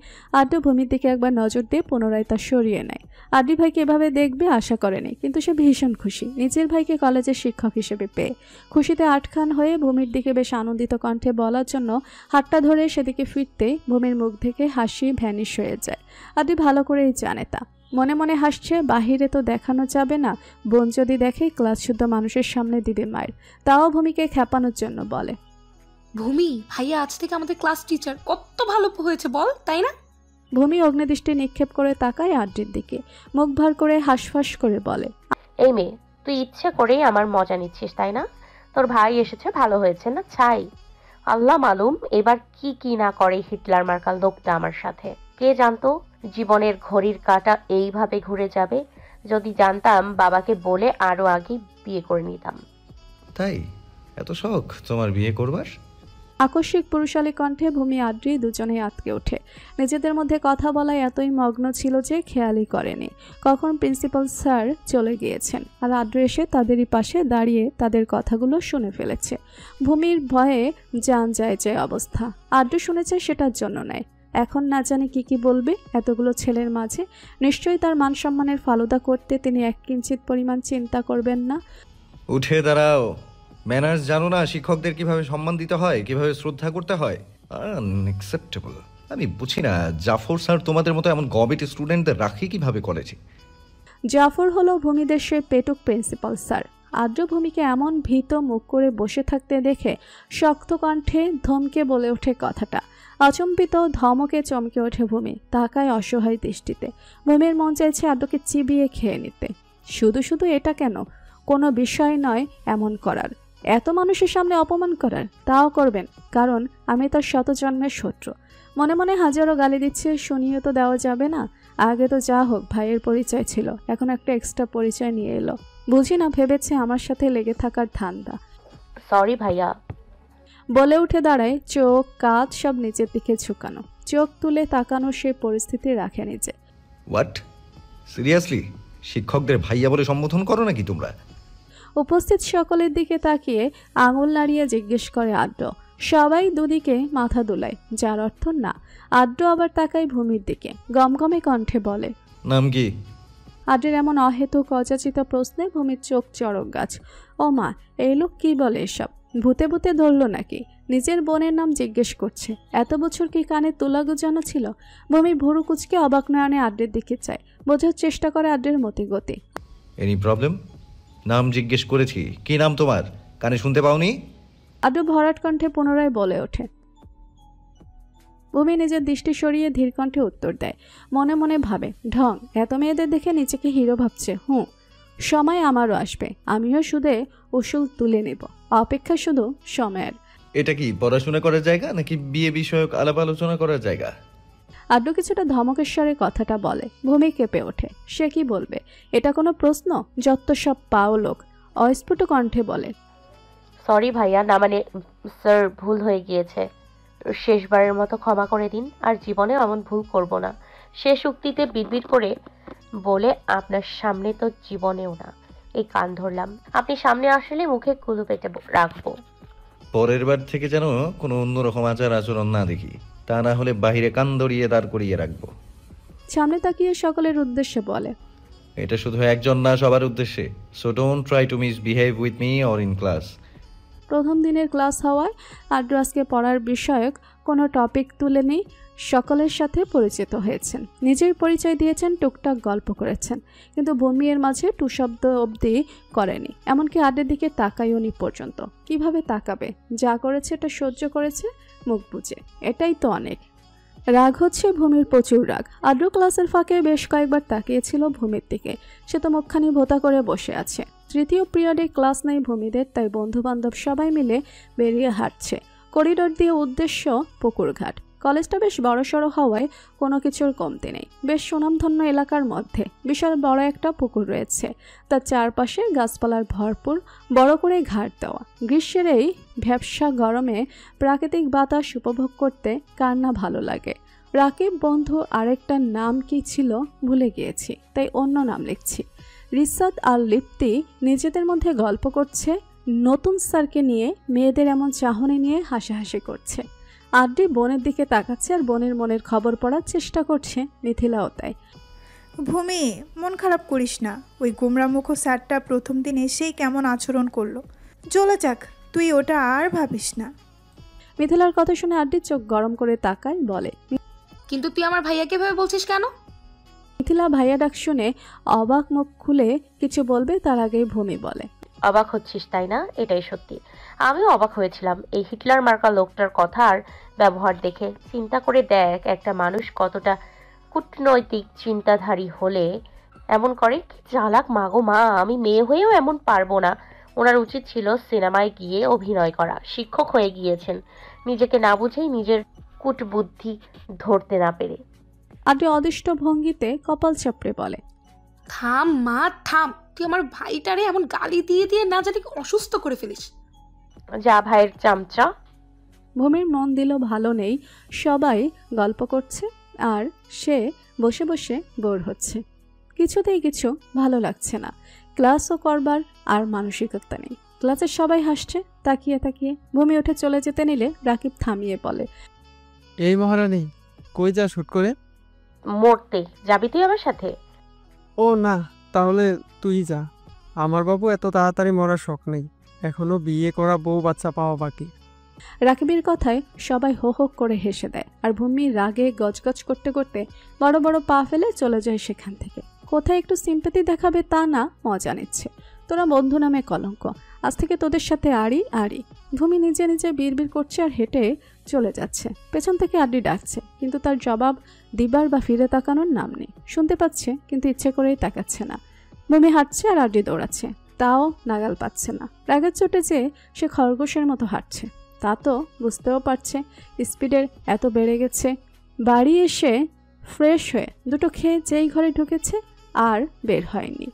আড্ডু ভূমির দিকে একবার নজর দিয়ে পুনরায় তা সরিয়ে নেয়। আড্ডি ভাইকে এভাবে দেখবে আশা করেনি, কিন্তু সে ভীষণ খুশি নিজের ভাইকে কলেজের শিক্ষক হিসেবে পেয়ে। খুশিতে আটখান হয়ে ভূমির দিকে বেশ আনন্দিত কণ্ঠে বলার জন্য হাতটা ধরে সেদিকে ফিরতে ভূমির মুখ থেকে হাসি ভ্যানিশ হয়ে যায়। আড্ডি ভালো করেই জানে তা। মনে মনে হাসছে, বাহিরে তো দেখানো যাবে না, বোন যদি দেখে ক্লাস শুদ্ধ মানুষের সামনে দিবে মায়ের। তাও ভূমিকে খেপানোর জন্য বলে, ভূমি ভাইয়া আজ থেকে আমাদের ক্লাস টিচার, কত ভালো হয়েছে বল, তাই না? ভূমি অগ্নিদৃষ্টি নিক্ষেপ করে তাকায় আড্ডির দিকে, মুখ ভার করে হাঁসফাঁস করে বলে, এই মেয়ে, তুই ইচ্ছে করেই আমার মজা নিচ্ছিস তাই না? তোর ভাই এসেছে ভালো হয়েছে না ছাই? আল্লাহ মালুম এবার কি কি না করে হিটলার মার্কাল লোকটা আমার সাথে। কে জানতো জীবনের ঘড়ির কাঁটা এইভাবে ঘুরে যাবে। যদি জানতাম বাবাকে বলে আরো আগে বিয়ে করে নিতাম। তাই এত শখ তোমার বিয়ে করবার? আকস্মিক পুরুষালী কণ্ঠে ভূমি আড্রি দুজনেই আটকে ওঠে। নিজেদের মধ্যে কথা বলায় এতই মগ্ন ছিল যে খেয়ালই করেনি কখন প্রিন্সিপাল স্যার চলে গিয়েছেন, আর আড্রি এসে তাদেরই পাশে দাঁড়িয়ে তাদের কথাগুলো শুনে ফেলেছে। ভূমির ভয়ে জান যায় যে অবস্থা। আড্রি শুনেছে সেটার জন্য নয়, এখন না জানে কি বলবে এতগুলো ছেলের মাঝে। নিশ্চয়ই তার মান সম্মানের ফালুদা করতে তিনি এক কিঞ্চিত পরিমাণ চিন্তা করবেন না। উঠে দাঁড়াও। ম্যানার্স জানো না শিক্ষকদের কিভাবে সম্মান দিতে হয়, কিভাবে শ্রদ্ধা করতে হয়? আনএক্সেপ্টেবল। আমি বুঝি না জাফর স্যার তোমাদের মতো এমন গবেট স্টুডেন্টদের রাখি কিভাবে কলেজে। জাফর হলো ভূমিদেশের পেটুক প্রিন্সিপাল স্যার। আদ্র ভূমিকে এমন ভীত মুখ করে বসে থাকতে দেখে শক্ত কণ্ঠে ধমকে বলে ওঠে কথাটা। অচম্পিত ধমকে চমকে ওঠে ভূমি, তাকায় অসহায় দৃষ্টিতে। ভূমির মন চাইছে আদ্রকে চিবিয়ে খেয়ে নিতে। শুধু শুধু এটা কেন? কোনো বিষয় নয় এমন করার, এত মানুষের সামনে অপমান করার। তাও করবেন কারণ আমি তার শত জন্মের শত্রু। মনে মনে হাজারো গালি দিচ্ছে, শুনিয়ে তো দেওয়া যাবে না। আগে তো যা হোক ভাইয়ের পরিচয় ছিল, এখন একটা এক্সট্রা পরিচয় নিয়ে এলো। বুঝি না ভেবেছে আমার সাথে লেগে থাকার ধান্দা। সরি ভাইয়া বলে উঠে দাঁড়ায়, চোখ কাঁধ সব নিচের দিকে ঝুঁকানো, চোখ তুলে তাকানো সে পরিস্থিতি রাখে নিজে। হোয়াট? সিরিয়াসলি শিক্ষকদের ভাইয়া বলে সম্বোধন করো নাকি তোমরা? উপস্থিত সকলের দিকে তাকিয়ে আঙুল নাড়িয়ে জিজ্ঞেস করে আদ্র। সবাই দুদিকে মাথা দোলায়, যার অর্থ না। আদ্র আবার তাকায় ভূমির দিকে, গমগমে কণ্ঠে বলে, নাম কি? আদ্রের এমন অহেতুক অযাচিত প্রশ্নে ভূমির চোখ চড়ক গাছ। ও মা, এই লোক কি বলে এসব? ভূতে ভূতে ধরলো নাকি? নিজের বোনের নাম জিজ্ঞেস করছে। এত বছর কি কানে তুলা গুজানো ছিল? ভূমি ভুরু কুচকে অবাক নয়নে আদ্রের দিকে চায়, বোঝার চেষ্টা করে আদ্রের মতি গতি। Any problem? নাম জিজ্ঞেস করেছি, কি নাম তোমার? কানে শুনতে পাওনি? আদ্র ভরাট কণ্ঠে পুনরায় বলে ওঠে। ভূমি নিজের দৃষ্টি সরিয়ে ধীর কণ্ঠে উত্তর দেয়। মনে মনে ভাবে, ঢং, এত মেয়েদের দেখে নিজেকে হিরো ভাবছে। সময় আমারও আসবে, আমিও সুদে উসুল তুলে নেব, অপেক্ষা শুধু সময়ের। এটা কি পড়াশোনা করার জায়গা নাকি বিয়ে বিষয়ক আলাপ আলোচনা করার জায়গা? আদ্র কিছুটা ধমকেশ্বরে কথাটা বলে। ভূমি কেঁপে ওঠে, সে কি বলবে? এটা কোনো প্রশ্ন? যত সব পাও লোক। অস্ফুট কণ্ঠে বলে, সরি ভাইয়া, না মানে স্যার, ভুল হয়ে গিয়েছে। শেষবারের মতো ক্ষমা করে দিন, আর জীবনে এমন ভুল করব না। শেষ উক্তিতে বিড়বিড় করে বলে, আপনার সামনে তো জীবনেও না। এই কান ধরলাম, আপনি সামনে আসলে মুখে কুলু পেটে রাখবো। পরের বার থেকে যেন কোনো অন্যরকম আচার আচরণ না দেখি, তা না হলে বাহিরে কান ধরিয়ে দাঁড় করিয়ে রাখবো। সামনে তাকিয়ে সকলের উদ্দেশ্যে বলে, এটা শুধু একজন না, সবার উদ্দেশ্যে। So don't try to misbehave with me or in class. প্রথম দিনের ক্লাস হওয়ায় আদ্র আজকে পড়ার বিষয়ক কোনো টপিক তুলে নেই। সকলের সাথে পরিচিত হয়েছেন, নিজের পরিচয় দিয়েছেন, টুকটাক গল্প করেছেন, কিন্তু ভূমি এর মাঝে টু শব্দ অবধি করেনি। এমনকি আড্ডের দিকে তাকায়নি পর্যন্ত। কিভাবে তাকাবে? যা করেছে এটা সহ্য করেছে মুখ বুজে, এটাই তো অনেক। রাগ হচ্ছে ভূমির, প্রচুর রাগ। আদ্র ক্লাসের ফাঁকে বেশ কয়েকবার তাকিয়েছিল ভূমির দিকে, সে তো মুখখানি ভোতা করে বসে আছে। তৃতীয় পিরিয়ডে ক্লাস নেই ভূমিদের, তাই বন্ধু বান্ধব সবাই মিলে বেরিয়ে হাঁটছে। করিডোর দিয়ে উদ্দেশ্য পুকুরঘাট। কলেজটা বেশ বড়সড় হওয়ায় কোনো কিছুর কমতি নেই। বেশ সুনামধন্য এলাকার মধ্যে বিশাল বড় একটা পুকুর রয়েছে, তার চারপাশে গাছপালার ভরপুর, বড় করে ঘাট দেওয়া। গ্রীষ্মের এই ভ্যাপসা গরমে প্রাকৃতিক বাতাস উপভোগ করতে কার না ভালো লাগে। রাকিব বন্ধু আরেকটা নাম কি ছিল ভুলে গিয়েছি, তাই অন্য নাম লিখছি। রিসাত আর লিপ্তি নিজেদের মধ্যে গল্প করছে, নতুন স্যারকে নিয়ে, মেয়েদের এমন চাহনি নিয়ে হাসাহাসি করছে। আড্ডি বোনের দিকে তাকাচ্ছে আর বোনের মনের খবর পড়ার চেষ্টা করছে। মিথিলাও তাই। ভূমি, মন খারাপ করিস না। ওই গোমরামুখ স্যারটা প্রথম দিন এসেই কেমন আচরণ করলো। চলে যাক, তুই ওটা আর ভাবিস না। মিথিলার কথা শুনে আড্ডি চোখ গরম করে তাকায়, বলে, কিন্তু তুই আমার ভাইয়াকে ভেবে বলছিস কেন? মিথিলা ভাইয়া ডাক শুনে অবাক মুখ খুলে কিছু বলবে, তার আগেই ভূমি বলে, অবাক হচ্ছিস তাই না? এটাই সত্যি। আমিও অবাক হয়েছিলাম এই হিটলার মার্কা লোকটার কথা আর ব্যবহার দেখে। চিন্তা করে দেখ, একটা মানুষ কতটা কূটনৈতিক চিন্তাধারী হলে এমন করে। কি চালাক মাগো মা! আমি মেয়ে হয়েও এমন পারবো না। ওনার উচিত ছিল সিনেমায় গিয়ে অভিনয় করা। শিক্ষক হয়ে গিয়েছেন, নিজেকে না বুঝেই নিজের কূটবুদ্ধি ধরতে না পেরে। আড্ডি অদিষ্ট ভঙ্গিতে কপাল চাপড়ে বলে, থাম মা, থাম। তুই আমার ভাইটারে এমন গালি দিয়ে দিয়ে না জানি অসুস্থ করে ফেলিস। যা ভাইয়ের চামচা। ভূমির মন দিল ভালো নেই। সবাই গল্প করছে আর সে বসে বসে বোর হচ্ছে। কিছুতেই কিছু ভালো লাগছে না। ক্লাসও করবার আর মানসিকতা নেই। ক্লাসের সবাই হাসছে তাকিয়ে তাকিয়ে। ভূমি উঠে চলে যেতে নিলে রাকিব থামিয়ে বলে, এই মহারানী, কই যা শুট করে? মরতে যাবি তুই আমার সাথে? ও না, তাহলে তুই যা। আমার বাবু এত তাড়াতাড়ি মরার শখ নেই, এখনো বিয়ে করা বউ বাচ্চা পাওয়া বাকি। রাকিবের কথায় সবাই হো হো করে হেসে দেয় আর ভূমি রাগে গজগজ করতে করতে বড় বড় পা ফেলে চলে যায় সেখান থেকে। কোথায় একটু সিম্পাথি দেখাবে তা না, মজা নিচ্ছে। তোরা বন্ধু নামে কলঙ্ক, আজ থেকে তোদের সাথে আড়ি আড়ি। ভূমি নিজে নিজে বিড়বিড় করছে আর হেঁটে চলে যাচ্ছে। পেছন থেকে আড্ডি ডাকছে, কিন্তু তার জবাব দিবার বা ফিরে তাকানোর নাম নেই। শুনতে পাচ্ছে কিন্তু ইচ্ছে করেই তাকাচ্ছে না। ভূমি হাঁটছে আর আড্ডি দৌড়াচ্ছে, তাও নাগাল পাচ্ছে না। রাগের চোটে যে সে খরগোশের মতো হাঁটছে তা তো বুঝতেও পারছে। স্পিডের এত বেড়ে গেছে। বাড়ি এসে ফ্রেশ হয়ে দুটো খেয়ে যেই ঘরে ঢুকেছে আর বের হয়নি।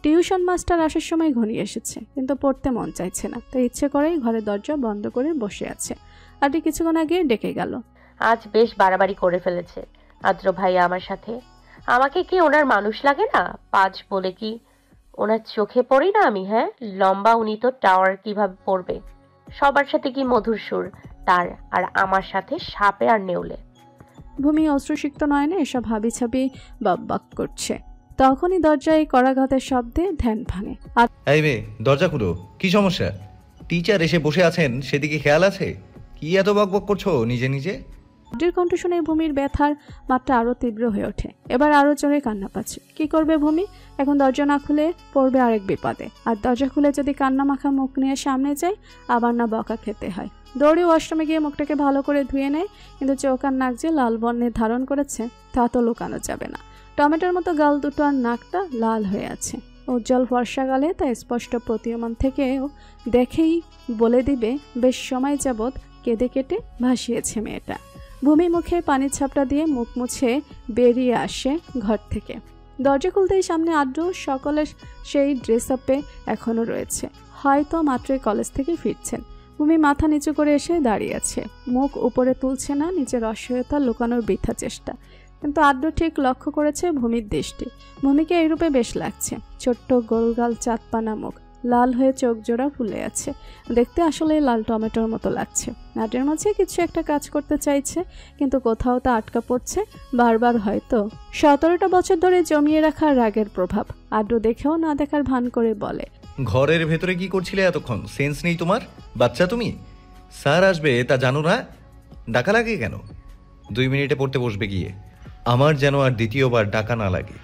টিউশন মাস্টার আসার সময় ঘনিয়ে এসেছে, কিন্তু পড়তে মন চাইছে না, তাই ইচ্ছে করেই ঘরের দরজা বন্ধ করে বসে আছে। আড্ডি কিছুক্ষণ আগে ডেকে গেল। আজ বেশ বাড়াবাড়ি করে ফেলেছে আদ্র ভাইয়া আমার সাথে। আমাকে কি ওনার মানুষ লাগে না? পাঁচ বলে কি ওনার চোখে পড়ি না আমি? হ্যাঁ, লম্বা উনি তো টাওয়ার কিভাবে পড়বে? সবার সাথে কি মধুর সুর তার, আর আমার সাথে সাপে আর নেউলে। ভূমি অশ্রুসিক্ত নয়নে এসব হাবি ছাবি বকবক করছে। তখনই দরজায় করাঘাতের শব্দে ধ্যান ভাঙে। আর এই মেয়ে, দরজা খুলো। কি সমস্যা? টিচার এসে বসে আছেন, সেদিকে খেয়াল আছে? কি এত বকবক করছো নিজে নিজে? আড্ডির কণ্ঠ শুনে ভূমির ব্যথার মাত্রা আরো তীব্র হয়ে ওঠে। এবার আরো জোরে কান্না পাচ্ছে। কি করবে ভূমি? এখন দরজা না খুলে পড়বে আরেক বিপদে। আর দরজা খুলে যদি কান্না মাখা মুখ নিয়ে সামনে যায়, আবার না বকা খেতে হয়। দৌড়ে ওয়াশরুমে গিয়ে মুখটাকে ভালো করে ধুয়ে নেয়, কিন্তু চোখ আর নাক যে লাল বর্ণে ধারণ করেছে তা তো লুকানো যাবে না। টমেটোর মতো গাল দুটো আর নাকটা লাল হয়ে আছে। উজ্জ্বল ফর্সা গালে তা স্পষ্ট প্রতীয়মান থেকেও দেখেই বলে দিবে বেশ সময় যাবৎ কেঁদে কেটে ভাসিয়েছে মেয়েটা। ভূমি মুখে পানির ছাপটা দিয়ে মুখ মুছে বেরিয়ে আসে ঘর থেকে। দরজা খুলতেই সামনে আদ্র সকলের সেই ড্রেস আপে এখনও রয়েছে, হয়তো মাত্রই কলেজ থেকে ফিরছেন। ভূমি মাথা নিচু করে এসে দাঁড়িয়ে আছে, মুখ উপরে তুলছে না, নিজের অসহায়তা লুকানোর বৃথা চেষ্টা। কিন্তু আদ্র ঠিক লক্ষ্য করেছে ভূমির দৃষ্টি। ভূমিকে এই রূপে বেশ লাগছে। ছোট্ট গোলগাল চাঁদপানা মুখ, লাল হয়ে চোখ জোড়া ফুলে আছে, দেখতে আসলে লাল টমেটোর মতো লাগছে। নাটের মাঝে কিছু একটা কাজ করতে চাইছে, কিন্তু কোথাও তা আটকা পড়ছে বারবার। হয়তো 17টা বছর ধরে জমিয়ে রাখা রাগের প্রভাব। আদ্র দেখেও না দেখার ভান করে বলে, ঘরের ভেতরে কি করছিলে এতক্ষণ? সেন্স নেই তোমার? বাচ্চা তুমি? স্যার আসবে তা জানো না? ডাকা লাগে কেন? 2 মিনিটে পড়তে বসবে গিয়ে। আমার যেন আর দ্বিতীয়বার ডাকা না লাগে।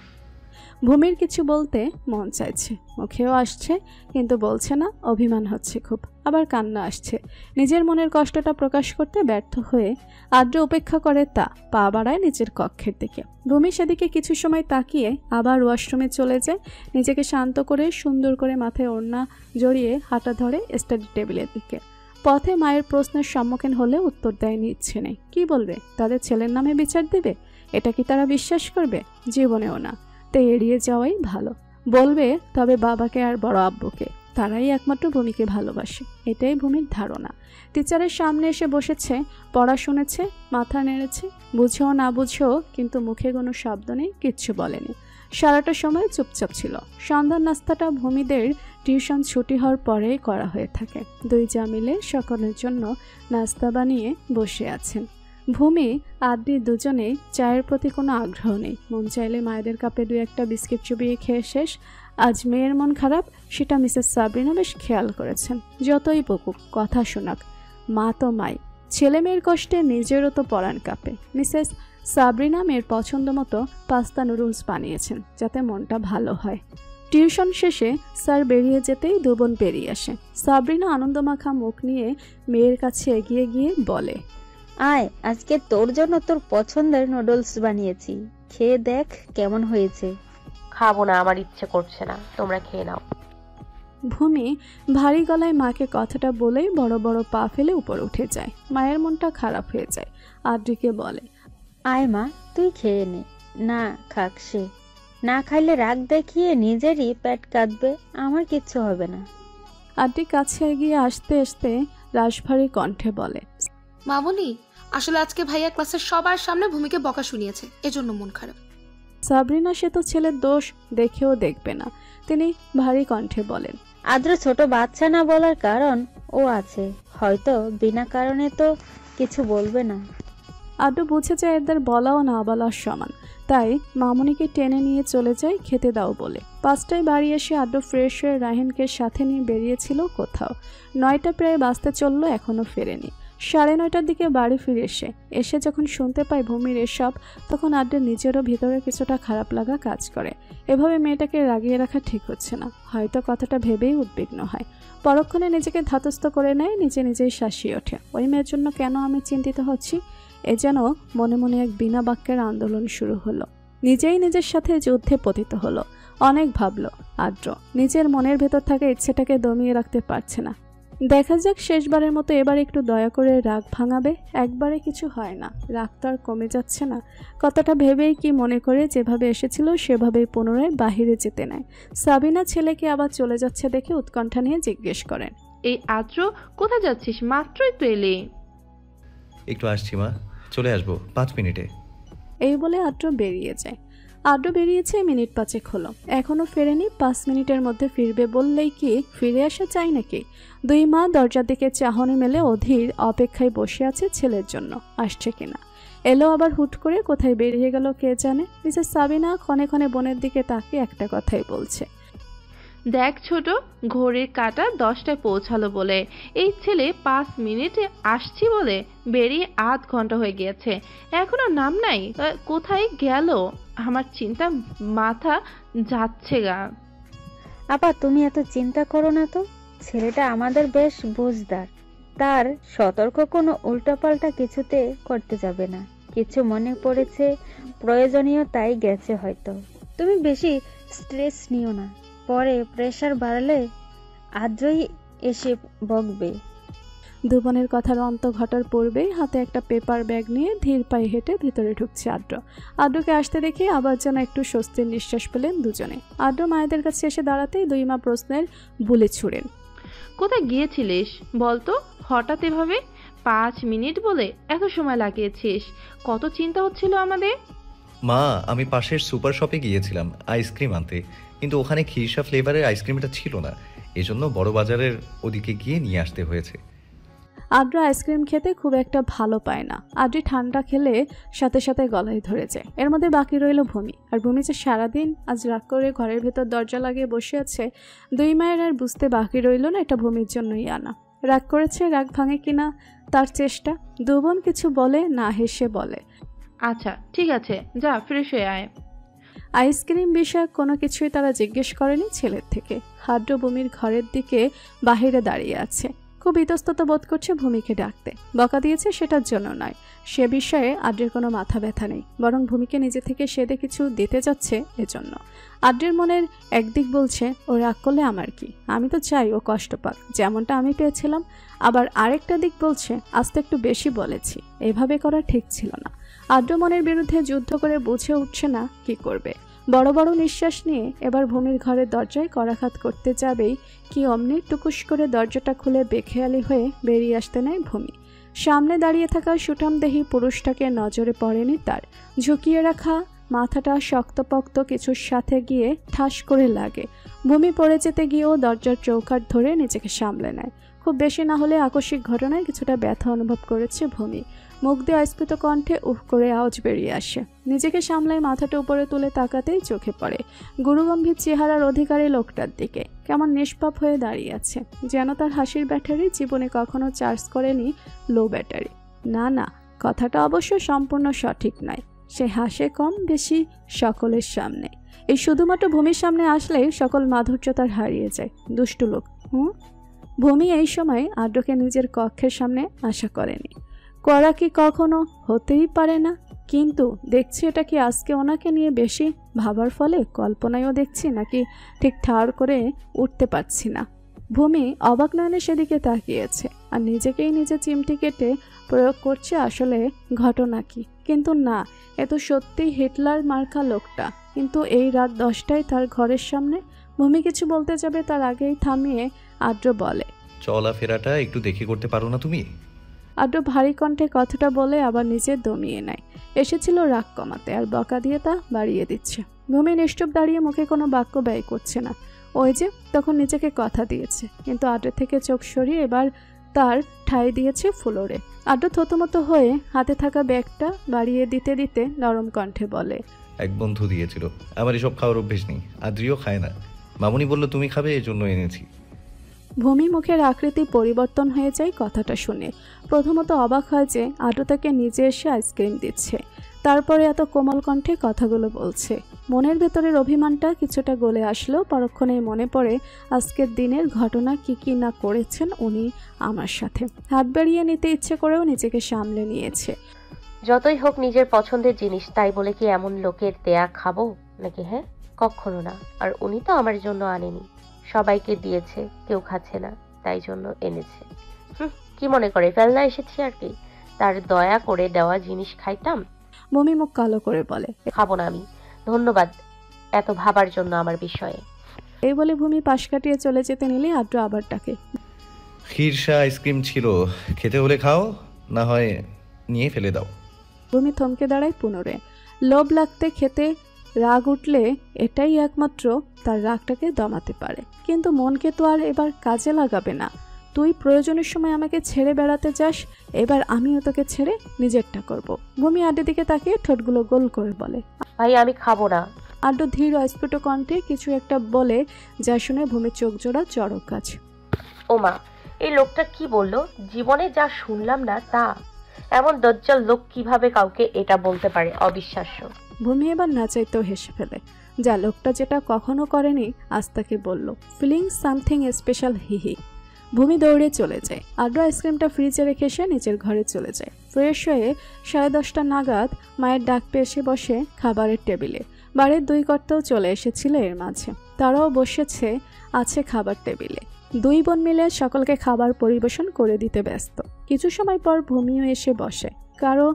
ভূমির কিছু বলতে মন চাইছে, মুখেও আসছে, কিন্তু বলছে না। অভিমান হচ্ছে খুব, আবার কান্না আসছে। নিজের মনের কষ্টটা প্রকাশ করতে ব্যর্থ হয়ে আদ্র উপেক্ষা করে তা, পা বাড়ায় নিজের কক্ষের দিকে। ভূমি সেদিকে কিছু সময় তাকিয়ে আবার ওয়াশরুমে চলে যায়। নিজেকে শান্ত করে সুন্দর করে মাথায় ওড়না জড়িয়ে হাঁটা ধরে স্টাডি টেবিলের দিকে। পথে মায়ের প্রশ্নের সম্মুখীন হলে উত্তর দেয়নি, ইচ্ছে নেই। কি বলবে? তাদের ছেলের নামে বিচার দেবে? এটা কি তারা বিশ্বাস করবে? জীবনেও না। তাই এড়িয়ে যাওয়াই ভালো। বলবে তবে বাবাকে আর বড় আব্বুকে, তারাই একমাত্র ভূমিকে ভালোবাসে, এটাই ভূমির ধারণা। টিচারের সামনে এসে বসেছে, পড়া শুনেছে, মাথা নেড়েছে, বুঝেও না বুঝেও, কিন্তু মুখে কোনো শব্দ নেই, কিচ্ছু বলেনি। সারাটা সময় চুপচাপ ছিল। সন্ধ্যার নাস্তাটা ভূমিদের টিউশন ছুটি হওয়ার পরেই করা হয়ে থাকে। দুই যা মিলে সকলের জন্য নাস্তা বানিয়ে বসে আছেন। ভূমি আদ্রি দুজনেই চায়ের প্রতি কোনো আগ্রহ নেই। মন চাইলে মায়েদের কাপে 2-1টা বিস্কিট চুবিয়ে খেয়ে শেষ। আজ মেয়ের মন খারাপ, সেটা মিসেস সাবরিনা বেশ খেয়াল করেছেন। যতই বকুক, কথা শোনাক, মা তো মাই, ছেলে মেয়ের কষ্টে নিজেরও তো পরাণ কাঁপে। মিসেস সাবরিনা মেয়ের পছন্দ মতো পাস্তা নুডলস বানিয়েছেন যাতে মনটা ভালো হয়। টিউশন শেষে স্যার বেরিয়ে যেতেই দুবোন বেরিয়ে আসে। সাবরিনা আনন্দমাখা মুখ নিয়ে মেয়ের কাছে এগিয়ে গিয়ে বলে, আয়, আজকে তোর জন্য তোর পছন্দের নুডলস বানিয়েছি, খেয়ে দেখ কেমন হয়েছে। খাবো না, আমার ইচ্ছে করছে না, তোমরা খেয়ে নাও। ভূমি ভারী গলায় মাকে কথাটা বলেই বড় বড় পা ফেলে উপরে উঠে যায়। মায়ের মনটা খারাপ হয়ে যায়। আদ্রিকে বলে, আয় মা, তুই খেয়ে নে। না খাক সে, না খাইলে রাগ দেখিয়ে নিজেরই পেট কাঁদবে, আমার কিচ্ছু হবে না। আদ্রি কাছে এগিয়ে আসতে আসতে রাশভারী কণ্ঠে বলে, মামনি, আসলে আজকে ভাইয়া ক্লাসের সবার সামনে ভূমিকে বকা শুনিয়েছে, এজন্য মন খারাপ। সাবরিনা সে তো ছেলের দোষ দেখেও দেখবে না। তিনি ভারী কণ্ঠে বলেন, আদ্র ছোট বাচ্চা না বলার কারণ ও আছে, হয়তো বিনা কারণে তো কিছু বলবে না। আদ্র বুঝে যায় এদের বলাও না বলার সমান, তাই মামুনিকে টেনে নিয়ে চলে যায় খেতে দাও বলে। 5টায় বাড়ি এসে আদ্র ফ্রেশ হয়ে রাহিনকে সাথে নিয়ে বেরিয়েছিল কোথাও। 9টা প্রায় বাজতে চললো, এখনো ফেরেনি। 9:30টার দিকে বাড়ি ফিরে এসে যখন শুনতে পায় ভূমির এসব, তখন আদ্রের নিজেরও ভিতরে কিছুটা খারাপ লাগা কাজ করে। এভাবে মেয়েটাকে রাগিয়ে রাখা ঠিক হচ্ছে না, হয়তো কথাটা ভেবেই উদ্বিগ্ন হয়। পরক্ষণে নিজেকে ধাতস্থ করে নেয়, নিজেই শাসিয়ে ওঠে। ওই মেয়ের জন্য কেন আমি চিন্তিত হচ্ছি? এ যেন মনে মনে এক বিনা বাক্যের আন্দোলন শুরু হলো। নিজেই নিজের সাথে যুদ্ধে পতিত হলো। অনেক ভাবলো আদ্র, নিজের মনের ভেতর থাকা ইচ্ছেটাকে দমিয়ে রাখতে পারছে না। দেখা যাক শেষবারের মতো এবার একটু দয়া করে রাগ ভাঙাবে। একবারে কিছু হয় না, রাগ তো আর কমে যাচ্ছে না। কথাটা ভেবেই কি মনে করে যেভাবে এসেছিল সেভাবেই পুনরায় বাহিরে যেতে নেয়। সাবিনা ছেলেকে আবার চলে যাচ্ছে দেখে উৎকণ্ঠা নিয়ে জিজ্ঞেস করেন, এই আদ্র কোথায় যাচ্ছিস? মাত্রই তো এলি। একটু আসছি মা, চলে আসবো 5 মিনিটে। এই বলে আদ্র বেরিয়ে যায়। আদ্র বেরিয়েছে মিনিট 5 হলো, এখনো ফেরেনি। 5 মিনিটের মধ্যে ফিরবে বললেই কি ফিরে আসা চাই নাকি? দুই মা দরজার দিকে চাহনি মেলে অধীর অপেক্ষায় বসে আছে ছেলের জন্য, আসছে কিনা। এলো আবার হুট করে, কোথায় বেরিয়ে গেল কে জানে। মিসেস সাবিনা ক্ষণে ক্ষণে বোনের দিকে তাকিয়ে একটা কথাই বলছে, দেখ ছোট, ঘড়ির কাঁটা 10টায় পৌঁছালো বলে এই ছেলে 5 মিনিটে আসছি বলে বেরিয়ে আধ ঘন্টা হয়ে গিয়েছে, এখনো নাম নাই। কোথায় গেল? আমার চিন্তা মাথা যাচ্ছে গা। আপা, তুমি এত চিন্তা করো না তো, ছেলেটা আমাদের বেশ বুঝদার, তার সতর্ক কোনো উল্টাপাল্টা কিছুতে করতে যাবে না। কিছু মনে পড়েছে প্রয়োজনীয়, তাই গেছে হয়তো। তুমি বেশি স্ট্রেস নিও না, পরে প্রেশার বাড়লে আদ্রই এসে বকবে। দুবনের কথার অন্ত ঘটার পূর্বেই হাতে একটা পেপার ব্যাগ নিয়ে ধীর পায়ে হেঁটে ভিতরে ঢুকছে আদ্র। আদ্রকে আসতে দেখে আবার যেন একটু স্বস্তির নিঃশ্বাস পেলেন দুজনে। আদ্র মায়েদের কাছে এসে দাঁড়াতেই দুই মা প্রশ্নের বুলি ছুড়েন, কোথায় গিয়েছিলিস বলতো হঠাৎ এভাবে? 5 মিনিট বলে এত সময় লাগিয়েছিস? কত চিন্তা হচ্ছিল আমাদের। মা, আমি পাশের সুপার শপে গিয়েছিলাম আইসক্রিম আনতে, কিন্তু ওখানে খিরসা ফ্লেভারের আইসক্রিমটা ছিল না, এজন্য বড় বাজারের ওদিকে গিয়ে নিয়ে আসতে হয়েছে। আদ্র আইসক্রিম খেতে খুব একটা ভালো পায় না। আদ্রি ঠান্ডা খেলে সাথে সাথে গলায় ধরে যায়। এর মধ্যে বাকি রইল ভূমি। আর ভূমি যে সারাদিন আজ রাগ করে ঘরের ভেতর দরজা লাগিয়ে বসে আছে, দুই মায়ের আর বুঝতে বাকি রইল না এটা ভূমির জন্যই আনা। রাগ করেছে, রাগ ভাঙে কিনা তার চেষ্টা। দুবোন কিছু বলে না, হেসে বলে, আচ্ছা ঠিক আছে, যা ফ্রেশ হয়ে আয়। আইসক্রিম বিষয়ক কোনো কিছুই তারা জিজ্ঞেস করেনি ছেলের থেকে। আদ্র ভূমির ঘরের দিকে বাহিরে দাঁড়িয়ে আছে, খুব ইতস্তত বোধ করছে ভূমিকে ডাকতে। বকা দিয়েছে সেটার জন্য নয়, সে বিষয়ে আদ্রের কোনো মাথা ব্যথা নেই, বরং ভূমিকে নিজে থেকে সেদে কিছু দিতে যাচ্ছে এজন্য। আদ্রের মনের একদিক বলছে ও রাগ করলে আমার কি, আমি তো চাই ও কষ্ট পাক যেমনটা আমি পেয়েছিলাম। আবার আরেকটা দিক বলছে আজ তো একটু বেশি বলেছি, এভাবে করা ঠিক ছিল না। আদ্র মনের বিরুদ্ধে যুদ্ধ করে বুঝে উঠছে না কি করবে। বড় বড় নিঃশ্বাস নিয়ে এবার ভূমির ঘরের দরজায় করাঘাত করতে যাবেই কি অমনি টুকুস করে দরজাটা খুলে বেখেয়ালি হয়ে বেরিয়ে আসতে নেয় ভূমি। সামনে দাঁড়িয়ে থাকা সুঠামদেহী পুরুষটাকে নজরে পড়েনি তার। ঝুঁকিয়ে রাখা মাথাটা শক্তপোক্ত কিছুর সাথে গিয়ে ঠাস করে লাগে। ভূমি পড়ে যেতে গিয়েও দরজার চৌকাঠ ধরে নিজেকে সামলে নেয়। খুব বেশি না হলে আকস্মিক ঘটনায় কিছুটা ব্যথা অনুভব করেছে ভূমি। মুখ দিয়ে অস্ফুট কণ্ঠে উফ করে আওয়াজ বেরিয়ে আসে। নিজেকে সামলায় মাথাটা উপরে তুলে তাকাতেই চোখে পড়ে গুরুগম্ভীর চেহারার অধিকারী লোকটার দিকে। কেমন নিষ্পাপ হয়ে দাঁড়িয়ে আছে, যেন তার হাসির ব্যাটারি জীবনে কখনো চার্জ করেনি লো ব্যাটারি। না না, কথাটা অবশ্য সম্পূর্ণ সঠিক নয়। সে হাসে কম বেশি সকলের সামনে। এই শুধুমাত্র ভূমির সামনে আসলেই সকল মাধুর্য তার হারিয়ে যায়। দুষ্টু লোক। ভূমি এই সময় আদ্রকে নিজের কক্ষের সামনে আশা করেনি। করা কি কখনো হতেই পারে না, কিন্তু দেখছি এটা কি আজকে ওনাকে নিয়ে বেশি ভাবার ফলে কল্পনায়ও দেখছি, নাকি ঠিক ঠাড় করে উঠতে পারছি না। ভূমি অবাক নয়নে সেদিকে তাকিয়েছে আর নিজেকেই নিজে চিমটি কেটে প্রয়োগ করছে আসলে ঘটনা কি। কিন্তু না, এ তো সত্যিই হিটলার মার্কা লোকটা। কিন্তু এই রাত 10টায় তার ঘরের সামনে। ভূমি কিছু বলতে যাবে তার আগেই থামিয়ে আদ্র বলে, চলাফেরাটা একটু দেখে করতে পারো না তুমি? আদ্র ভারী কণ্ঠে কথাটা বলে আবার নিজে দমিয়ে নেয়। এসেছিল রাগ কমাতে, আর বকা দিয়ে তা বাড়িয়ে দিচ্ছে। ভূমি নিশ্চুপ দাঁড়িয়ে মুখে কোনো বাক্য ব্যয় করছে না। ওই যে তখন নিজেকে কথা দিয়েছে, কিন্তু আদ্র থেকে চোখ সরিয়ে এবার তার ঠাঁই দিয়েছে ফ্লোরে। আদ্র থতমত হয়ে হাতে থাকা ব্যাগটা বাড়িয়ে দিতে দিতে নরম কণ্ঠে বলে, এক বন্ধু দিয়েছিল, আমার এসব খাওয়ার অভ্যেস নেই, আদ্রিও খায় না। মামুনি বলল তুমি খাবে, এজন্য এনেছি। ভূমি মুখের আকৃতি পরিবর্তন হয়ে যায় কথাটা শুনে। প্রথমত অবাক হয় যে আদ্র তাকে নিজে এসে আইসক্রিম দিচ্ছে, তারপরে এত কোমল কণ্ঠে কথাগুলো বলছে। মনের ভেতরের অভিমানটা কিছুটা গলে আসলেও পরক্ষণেই মনে পড়ে আজকের দিনের ঘটনা কি কি না করেছেন উনি আমার সাথে। হাত বাড়িয়ে নিতে ইচ্ছে করেও নিজেকে সামলে নিয়েছে। যতই হোক নিজের পছন্দের জিনিস, তাই বলে কি এমন লোকের দেয়া খাবো নাকি? হ্যাঁ, কখনো না। আর উনি তো আমার জন্য আনেনি, সবাইকে দিয়েছে, কেউ খাচ্ছে না তাই জন্য এনেছে। কি মনে করে ফেলনা এসেছি আর কি, তার দয়া করে দেওয়া জিনিস খাইতাম। ভূমি মুখ কালো করে বলে, খাবো না আমি, ধন্যবাদ এত ভাবার জন্য আমার বিষয়ে। এই বলে ভূমি পাশ কাটিয়ে চলে যেতে নিলে আদ্র আবার ডাকে, ক্ষীরসা আইসক্রিম ছিল, খেতে হলে খাও, না হয় নিয়ে ফেলে দাও। ভূমি থমকে দাঁড়ায় পুনরায়। লোভ লাগতে খেতে রাগ উঠলে এটাই একমাত্র তার রাগটাকে দমাতে পারে, কিন্তু মনকে তো আর এবার কাজে লাগাবে না। তুই প্রয়োজনের সময় আমাকে ছেড়ে বেড়াতে যাস, এবার আমিও তোকে ছেড়ে নিজেরটা করব। ভূমি আড্ডের দিকে তাকিয়ে ঠোঁটগুলো গোল করে বলে, ভাই আমি খাবো না। আড্ড ধীর অস্ফুট কণ্ঠে কিছু একটা বলে, যা শুনে ভূমির চোখ জোড়া চড়ক গাছ। ওমা, এই লোকটা কি বললো? জীবনে যা শুনলাম না তা। এমন দজ্জাল লোক কিভাবে কাউকে এটা বলতে পারে? অবিশ্বাস্য। ভূমি এবার না চাইতেও হেসে ফেলে। যা লোকটা যেটা কখনো করেনি আজ তাকে বলল, ফিলিং সামথিং স্পেশাল হিহি। ভূমি দৌড়ে চলে যায়। আদ্র আইসক্রিমটা ফ্রিজে রেখে সে নিজের ঘরে চলে যায়। ফ্রেশ হয়ে 10:30 নাগাদ মায়ের ডাক পেয়ে এসে বসে খাবারের টেবিলে। বাড়ির 2 কর্তাও চলে এসেছিল এর মাঝে, তারাও বসেছে আছে খাবার টেবিলে। 2 বোন মিলে সকলকে খাবার পরিবেশন করে দিতে ব্যস্ত। কিছু সময় পর ভূমিও এসে বসে। কারো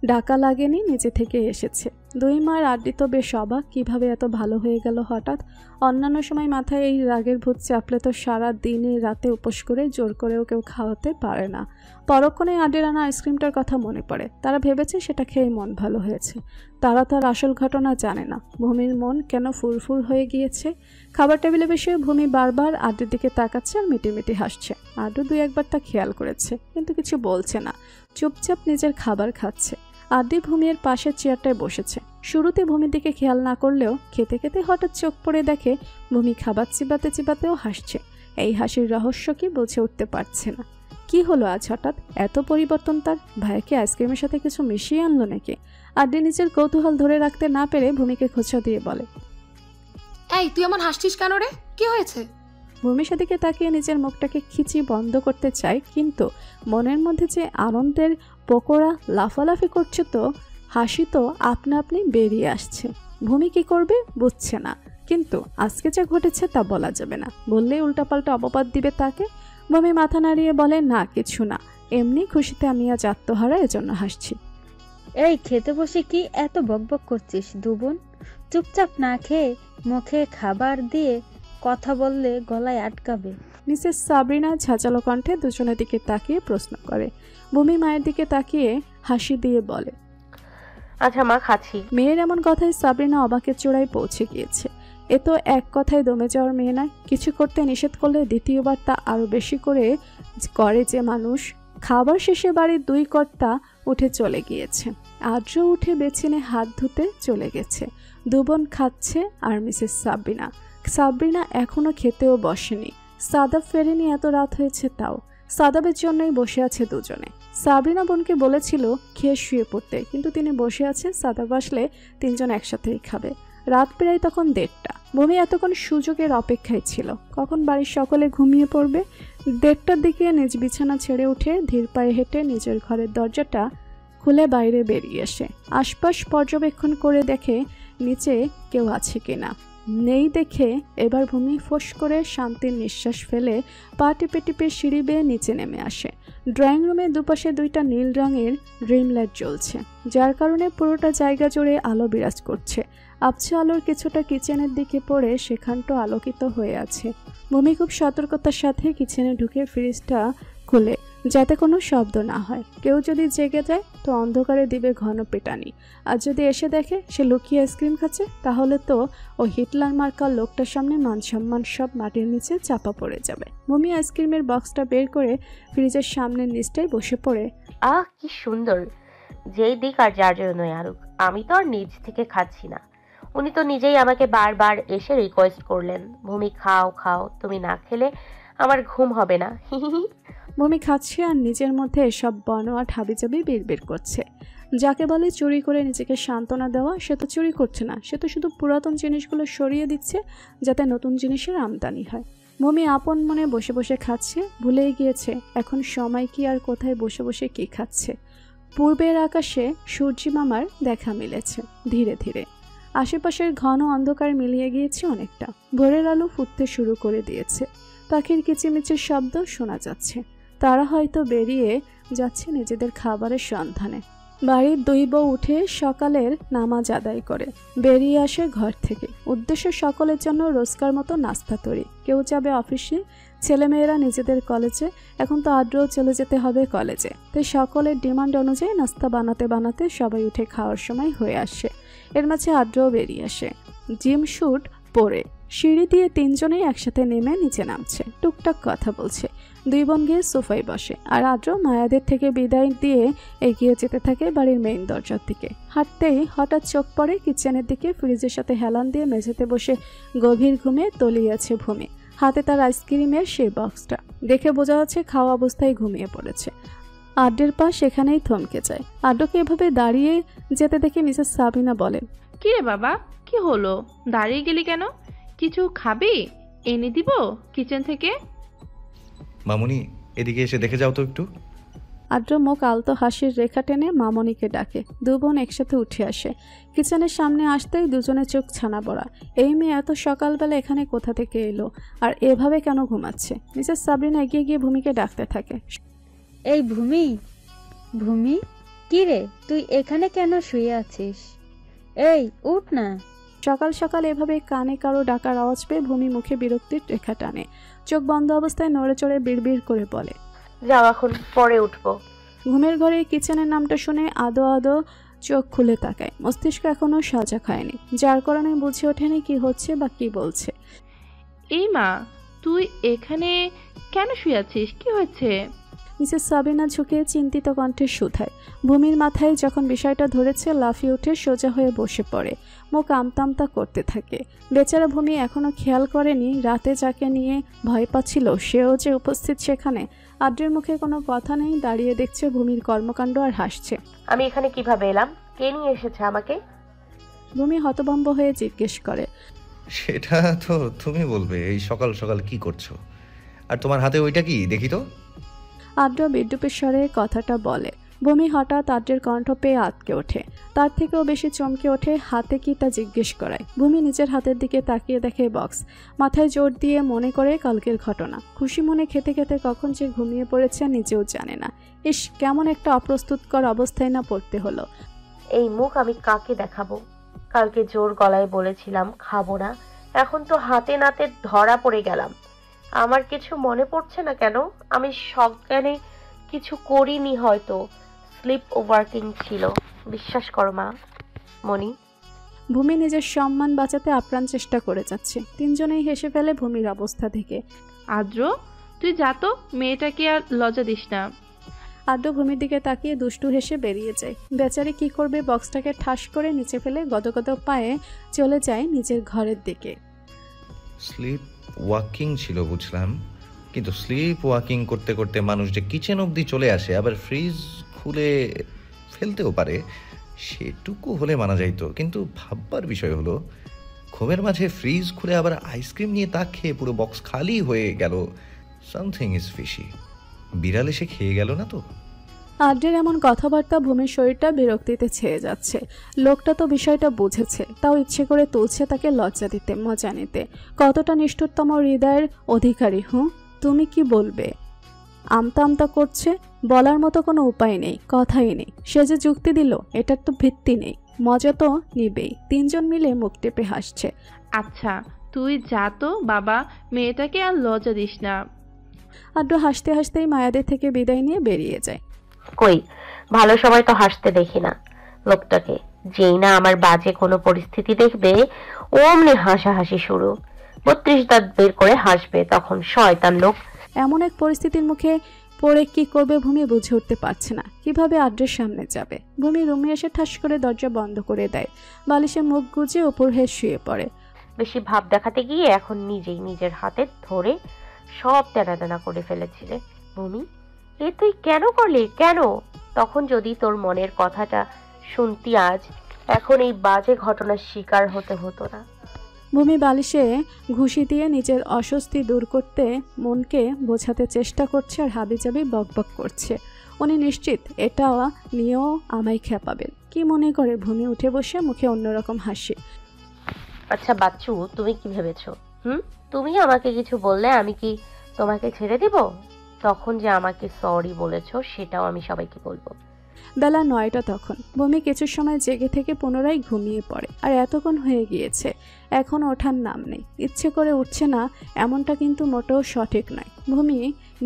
ডাকা লাগেনি, নিজে থেকে এসেছে। 2 মার আড্ডি তো বেশ অবাক, কীভাবে এত ভালো হয়ে গেল হঠাৎ। অন্যান্য সময় মাথায় এই রাগের ভূত চাপলে তো সারা দিনে রাতে উপোস করে জোর করেও কেউ খাওয়াতে পারে না। পরক্ষণে আড্ডির আনা আইসক্রিমটার কথা মনে পড়ে। তারা ভেবেছে সেটা খেয়ে মন ভালো হয়েছে। তারা তার আসল ঘটনা জানে না, ভূমির মন কেন ফুরফুর হয়ে গিয়েছে। খাবার টেবিলে বসে ভূমি বারবার আড্ডির দিকে তাকাচ্ছে আর মিটিমিটি হাসছে। আড্ডু 2-1বার তা খেয়াল করেছে, কিন্তু কিছু বলছে না, চুপচাপ নিজের খাবার খাচ্ছে। আড্ডি ভূমির পাশের চেয়ারটায় বসেছে। শুরুতে ভূমির দিকে খেয়াল না করলেও খেতে খেতে হঠাৎ চোখ পড়ে দেখে ভূমি খাবার চিবাতে চিবাতেও হাসছে। এই হাসির রহস্য কি বুঝে উঠতে পারছে না। কি হলো আজ হঠাৎ এত পরিবর্তন তার? ভাইকে আইসক্রিমের সাথে কিছু মিশিয়ে আনলো নাকি? আড্ডি নিজের কৌতূহল ধরে রাখতে না পেরে ভূমিকে খোঁচা দিয়ে বলে, এই তুই আমার হাসছিস কেন রে? কি হয়েছে? ভূমি সেদিকে তাকিয়ে নিজের মুখটাকে খিচি বন্ধ করতে চায়, কিন্তু মনের মধ্যে যে আনন্দের পকোড়া লাফালাফি করছে, তো হাসি তো আপনা আপনি বেরিয়ে আসছে। ভূমি কি করবে বুঝছে না, কিন্তু আজকে যা ঘটেছে তা বলা যাবে না, বললেই উল্টাপাল্টা অপবাদ দিবে তাকে। ভূমি মাথা নাড়িয়ে বলে, না কিছু না, এমনি খুশিতে আমি আজ আত্মহারা, এজন্য হাসছি। এই খেতে বসে কি এত বকবক করছিস? 2 বোন চুপচাপ না খেয়ে মুখে খাবার দিয়ে কথা বললে গলায় আটকাবে। মিসেস সাবরিনা ঝাঁঝালো কণ্ঠে দুজনের দিকে তাকিয়ে প্রশ্ন করে। ভূমি মায়ের দিকে তাকিয়ে হাসি দিয়ে বলে, আচ্ছা মা, খাচ্ছি। মেয়ের এমন কথায় সাবরিনা অবাকের চূড়ায় পৌঁছে গিয়েছে। এ তো এক কথায় দমে যাওয়ার মেয়ে নয়। কিছু করতে নিষেধ করলে দ্বিতীয়বার তা আরো বেশি করে যে মানুষ। খাবার শেষে বাড়ির দুই কর্তা উঠে চলে গিয়েছে। আদ্র উঠে বেছিনে হাত ধুতে চলে গেছে। দুবোন খাচ্ছে আর মিসেস সাবরিনা এখনো খেতেও বসেনি। সাদাব ফেরেনি, এত রাত হয়েছে তাও। সাদাবের জন্যই বসে আছে দুজনে। সাবরিনা বোনকে বলেছিল খেয়ে শুয়ে পড়তে, কিন্তু তিনি বসে আছে। সাদাব আসলে তিনজন একসাথেই খাবে। রাত প্রায় তখন 1:30। ভূমি এতক্ষণ সুযোগের অপেক্ষায় ছিল, কখন বাড়ির সকলে ঘুমিয়ে পড়বে। 1:30টার দিকে নিজ বিছানা ছেড়ে উঠে ধীর পায়ে হেঁটে নিজের ঘরের দরজাটা খুলে বাইরে বেরিয়ে আসে। আশপাশ পর্যবেক্ষণ করে দেখে নিচে কেউ আছে কিনা। নেই দেখে এবার ভূমি ফোঁস করে শান্তির নিঃশ্বাস ফেলে পা টিপে টিপে সিঁড়ি বেয়ে নিচে নেমে আসে। ড্রয়িং রুমে দুপাশে 2টা নীল রঙের ড্রিম লাইট জ্বলছে, যার কারণে পুরোটা জায়গা জুড়ে আলো বিরাজ করছে। আবছা আলোর কিছুটা কিচেনের দিকে পড়ে সেখানটা আলোকিত হয়ে আছে। ভূমি খুব সতর্কতার সাথে কিচেনে ঢুকে ফ্রিজটা খুলে, যাতে কোনো শব্দ না হয়। কেউ যদি জেগে যায় তো অন্ধকারে দিবে ঘন পেটানি। আর যদি এসে দেখে সে লুকিয়ে আইসক্রিম খাচ্ছে, তাহলে তো ও হিটলার মার্কার লোকটার সামনে মান সম্মান সব মাটির নিচে চাপা পড়ে যাবে। ভূমি আইসক্রিমের বক্সটা বের করে ফ্রিজের সামনের নিচটায় বসে পড়ে, আহ কি সুন্দর, যেই দিক আর যার জন্যই আরুক, আমি তো আর নিজ থেকে খাচ্ছি না। উনি তো নিজেই আমাকে বারবার এসে রিকোয়েস্ট করলেন, ভূমি খাও খাও, তুমি না খেলে আমার ঘুম হবে না। ভূমি খাচ্ছে আর নিজের মধ্যে এসব বনোয়াট হাবিজাবি বিড়বিড় করছে। যাকে বলে চুরি করে নিজেকে সান্ত্বনা দেওয়া, সে তো চুরি করছে না, সে তো শুধু পুরাতন জিনিসগুলো সরিয়ে দিচ্ছে যাতে নতুন জিনিসের আমদানি হয়। ভূমি আপন মনে বসে বসে খাচ্ছে, ভুলেই গিয়েছে এখন সময় কি আর কোথায় বসে বসে কি খাচ্ছে। পূর্বের আকাশে সূর্যি মামার দেখা মিলেছে ধীরে ধীরে। আশেপাশের ঘন অন্ধকার মিলিয়ে গিয়েছে অনেকটা। ভোরের আলো ফুটতে শুরু করে দিয়েছে। পাখির কিচিমিচির শব্দ শোনা যাচ্ছে। তারা হয়তো বেরিয়ে যাচ্ছে নিজেদের খাবারের সন্ধানে। বাড়ির দুই বউ উঠে সকালের নামাজ আদায় করে বেরিয়ে আসে ঘর থেকে। উদ্দেশ্য সকলের জন্য রোজকার মতো নাস্তা তৈরি। কেউ যাবে অফিসে, ছেলেমেয়েরা নিজেদের কলেজে। এখন তো আদ্রও চলে যেতে হবে কলেজে, তাই সকলের ডিমান্ড অনুযায়ী নাস্তা বানাতে বানাতে সবাই উঠে খাওয়ার সময় হয়ে আসে। এর মাঝে আদ্রও বেরিয়ে আসে জিম স্যুট পরে। সিঁড়ি দিয়ে তিনজনেই একসাথে নেমে নিচে নামছে, টুকটাক কথা বলছে। দুই বোন গিয়ে সোফায় বসে, আর আদ্র মায়াদের থেকে বিদায় দিয়ে এগিয়ে যেতে থাকে বাড়ির মেইন দরজার দিকে। হাঁটতেই হঠাৎ চোখ পড়ে কিচেনের দিকে। ফ্রিজের সাথে হেলান দিয়ে মেঝেতে বসে গভীর ঘুমে তলিয়ে আছে ভূমি। হাতে তার আইসক্রিমের সেই বক্সটা দেখে বোঝা যাচ্ছে খাওয়া অবস্থায় ঘুমিয়ে পড়েছে। আড্ডের পা সেখানেই থমকে যায়। আড্ডকে এভাবে দাঁড়িয়ে যেতে দেখে মিসেস সাবিনা বলেন, কি রে বাবা, কি হলো, দাঁড়িয়ে গেলি কেন? কিছু খাবি? এনে দিব কিচেন থেকে। মামুনি, এদিকে এসে দেখে যাও তো একটু। আদ্র মুখ আলতো হাসির রেখা টেনে মামনিকে ডাকে। দু বোন একসাথে উঠে আসে। কিচেনের সামনে আসতেই দুজনের চোখ ছানা বড়া। এই মেয়ে এত সকালবেলা এখানে কোথা থেকে এলো, আর এভাবে কেন ঘুমাচ্ছে? মিসেস সাবরিনা এগিয়ে গিয়ে ভূমিকে ডাকতে থাকে, এই ভূমি, ভূমি, কি রে তুই এখানে কেন শুয়ে আছিস? এই উঠ না। সকাল সকাল এভাবে কানে কারো ডাকার আওয়াজ পেয়ে ভূমি মুখে বিরক্তির রেখা টানে। চোখ বন্ধ অবস্থায় নড়ে চড়ে বিড়বিড় করে বলে, যাও, এখন পরে উঠবো। ঘুমের ঘরে কিচেনের নামটা শুনে আদো আদো চোখ খুলে তাকায়। মস্তিষ্ক এখনো সজাগ হয়নি, যার কারণে বুঝে ওঠেনি কি হচ্ছে বা কি বলছে। এই মা, তুই এখানে কেন শুয়ে আছিস? কি হয়েছে? মিসেস সাবিনা ঝুঁকে চিন্তিত কণ্ঠে শুধায়। ভূমির মাথায় যখন বিষয়টা ধরেছে লাফিয়ে উঠে সোজা হয়ে বসে পড়ে, মুখ আমতামতা করতে থাকে। বেচারা ভূমি এখনো খেয়াল করেনি রাতে যাকে নিয়ে ভয় পাচ্ছিল সেও যে উপস্থিত সেখানে। আদ্রের মুখে কোনো কথা নেই, দাঁড়িয়ে দেখছে ভূমির কর্মকাণ্ড আর হাসছে। আমি এখানে কিভাবে এলাম? কে নিয়ে এসেছে আমাকে? ভূমি হতভম্ব হয়ে জিজ্ঞেস করে, সেটা তো তুমি বলবে। এই সকাল সকাল কি করছো? আর তোমার হাতে ওইটা কি দেখি তো। আদ্র বিদ্যুপের স্বরে কথাটা বলে। ভূমি হঠাৎ আদ্রের কণ্ঠ পেয়ে আটকে ওঠে। তার থেকেও বেশি চমকে ওঠে হাতে কি তা জিজ্ঞেস করায়। ভূমি নিজের হাতের দিকে তাকিয়ে দেখে বক্স। মাথায় জোর দিয়ে মনে করে কালকের ঘটনা। খুশি মনে খেতে খেতে কখন যে ঘুমিয়ে পড়েছে নিজেও জানে না। ইস, কেমন একটা অপ্রস্তুতকর অবস্থায় না পড়তে হলো। এই মুখ আমি কাকে দেখাবো? কালকে জোর গলায় বলেছিলাম খাবো না, এখন তো হাতে নাতে ধরা পড়ে গেলাম। আমার কিছু মনে পড়ছে না কেন? আমি সজ্ঞানে কিছু করিনি, হয়তো স্লিপ ওভারকিং ছিল। বিশ্বাস করো মা, মনি। ভূমি নিজের সম্মান বাঁচাতে আপ্রাণ চেষ্টা করে যাচ্ছে। তিনজনেই হেসে ফেলে ভূমির অবস্থা থেকে। আদ্র, তুই যা তো, মেয়েটাকে আর লজ্জা দিস না। আদ্র ভূমির দিকে তাকিয়ে দুষ্টু হেসে বেরিয়ে যায়। বেচারি কি করবে, বক্সটাকে ঠাস করে নিচে ফেলে গদগদ পায়ে চলে যায় নিজের ঘরের দিকে। স্লিপ ওয়াকিং ছিল বুঝলাম, কিন্তু স্লিপ ওয়াকিং করতে করতে মানুষ যে কিচেন অবধি চলে আসে, আবার ফ্রিজ খুলে ফেলতেও পারে, সেটুকু হলে মানা যাইতো। কিন্তু ভাববার বিষয় হলো, ঘুমের মাঝে ফ্রিজ খুলে আবার আইসক্রিম নিয়ে তা খেয়ে পুরো বক্স খালি হয়ে গেল। Something is fishy. বিড়াল এসে খেয়ে গেল না তো? আদ্রের এমন কথাবার্তা ভূমির শরীরটা বিরক্তিতে ছেয়ে যাচ্ছে। লোকটা তো বিষয়টা বুঝেছে, তাও ইচ্ছে করে তুলছে তাকে লজ্জা দিতে, মজা নিতে। কতটা নিষ্ঠুরতম হৃদয়ের অধিকারী। তুমি কি বলবে? আমতা আমতা করছে, বলার মতো কোনো উপায় নেই, কথাই নেই। সে যে যুক্তি দিল, এটার তো ভিত্তি নেই, মজা তো নিবেই। তিনজন মিলে মুখ টেপে হাসছে। আচ্ছা তুই যা তো বাবা, মেয়েটাকে আর লজ্জা দিস না। আদ্র হাসতে হাসতেই মায়াদের থেকে বিদায় নিয়ে বেরিয়ে যায়। কই, ভালো সময় তো হাসতে দেখি না লোকটাকে। যেই না আমার বাজে কোনো পরিস্থিতি দেখবে, অমনি হাসাহাসি শুরু। 32 দাঁত বের করে হাসবে তখন, শয়তান লোক। এমন এক পরিস্থিতির মুখে পড়ে কি করবে ভূমি বুঝে উঠতে পারছে না। কিভাবে আদ্রের সামনে যাবে। ভূমি রুমে এসে ঠাস করে দরজা বন্ধ করে দেয়। বালিশে মুখ গুজে উপর হয়ে শুয়ে পড়ে। বেশি ভাব দেখাতে গিয়ে এখন নিজেই নিজের হাতে ধরে সব টানা করে ফেলেছিলে। ভূমি, এ তুই কেন করলি? কেন? তখন যদি তোর মনের কথাটা শুনতি আজ, এখন এই বাজে ঘটনার শিকার হতে হতো না। ভূমি বালিশে ঘুষি দিয়ে নিজের অস্বস্তি দূর করতে মনকে বোঝাতে চেষ্টা করছে আর হাবিজাবি বকবক করছে। উনি নিশ্চিত এটা নিয়েও আমায় খেপাবেন। কি মনে করে ভূমি উঠে বসে মুখে অন্যরকম হাসি। আচ্ছা বাচ্চু, তুমি কি ভেবেছো? তুমি আমাকে কিছু বললে আমি কি তোমাকে ছেড়ে দিব? তখন যে আমাকে সরি বলেছো, সেটাও আমি সবাইকে বলবো। বেলা 9টা তখন। ভূমি কিছু সময় জেগে থেকে পুনরায় ঘুমিয়ে পড়ে। আর এতক্ষণ হয়ে গিয়েছে, এখন ওঠার নাম নেই। ইচ্ছে করে উঠছে না এমনটা কিন্তু মোটেও সঠিক নয়। ভূমি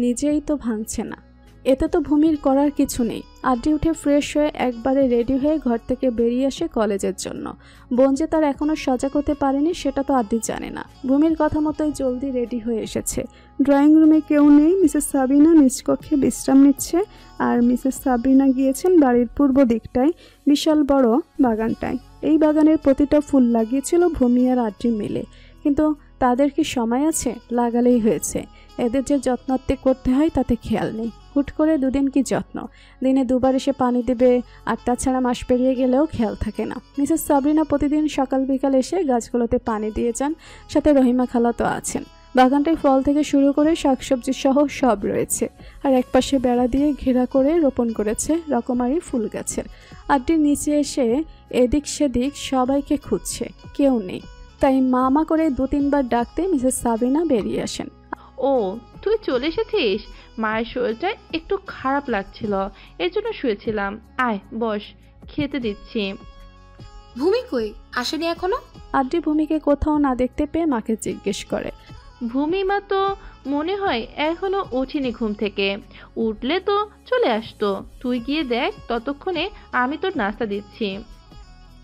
নিজেই তো ভাঙছে না, এতে তো ভূমির করার কিছু নেই। আদ্রি উঠে ফ্রেশ হয়ে একবারে রেডি হয়ে ঘর থেকে বেরিয়ে আসে কলেজের জন্য। বোন যে তার এখনও সজাগ হতে পারেনি সেটা তো আদ্রি জানে না। ভূমির কথা মতোই জলদি রেডি হয়ে এসেছে। ড্রয়িং রুমে কেউ নেই। মিসেস সাবিনা নিজ কক্ষে বিশ্রাম নিচ্ছে, আর মিসেস সাবিনা গিয়েছেন বাড়ির পূর্ব দিকটায় বিশাল বড় বাগানটায়। এই বাগানের প্রতিটা ফুল লাগিয়েছিল ভূমি আর আদ্রি মিলে। কিন্তু তাদের কি সময় আছে? লাগালেই হয়েছে। এদের যে যত্নাত্তি করতে হয় তাতে খেয়াল নেই। হুট করে দুদিন কি যত্ন, দিনে দুবার এসে পানি দেবে, আর তাছাড়া মাস পেরিয়ে গেলেও খেয়াল থাকে না। মিসেস সাবরিনা প্রতিদিন সকাল বিকাল এসে গাছগুলোতে পানি দিয়ে যান, সাথে রহিমা খালা তো আছেন। বাগানটায় ফল থেকে শুরু করে শাকসবজি সহ সব রয়েছে, আর একপাশে বেড়া দিয়ে ঘেরা করে রোপণ করেছে রকমারি ফুল গাছের। আড্ডির নিচে এসে এদিক সেদিক সবাইকে খুঁজছে, কেউ নেই। তাই মামা করে 2-3 বার ডাকতে মিসেস সাবিনা বেরিয়ে আসেন। ও, তুই চলে এসেছিস? মায়ের শরীরটা একটু খারাপ লাগছিল, এর জন্য শুয়েছিলাম। আয় বস, খেতে দিচ্ছি। ভূমি কই, আসেনি এখনো? আদ্রি ভূমিকে কোথাও না দেখতে পেয়ে মাকে জিজ্ঞেস করে। ভূমিমা তো মনে হয় এখনো ওঠেনি ঘুম থেকে, উঠলে তো চলে আসতো। তুই গিয়ে দেখ, ততক্ষণে আমি তোর নাস্তা দিচ্ছি।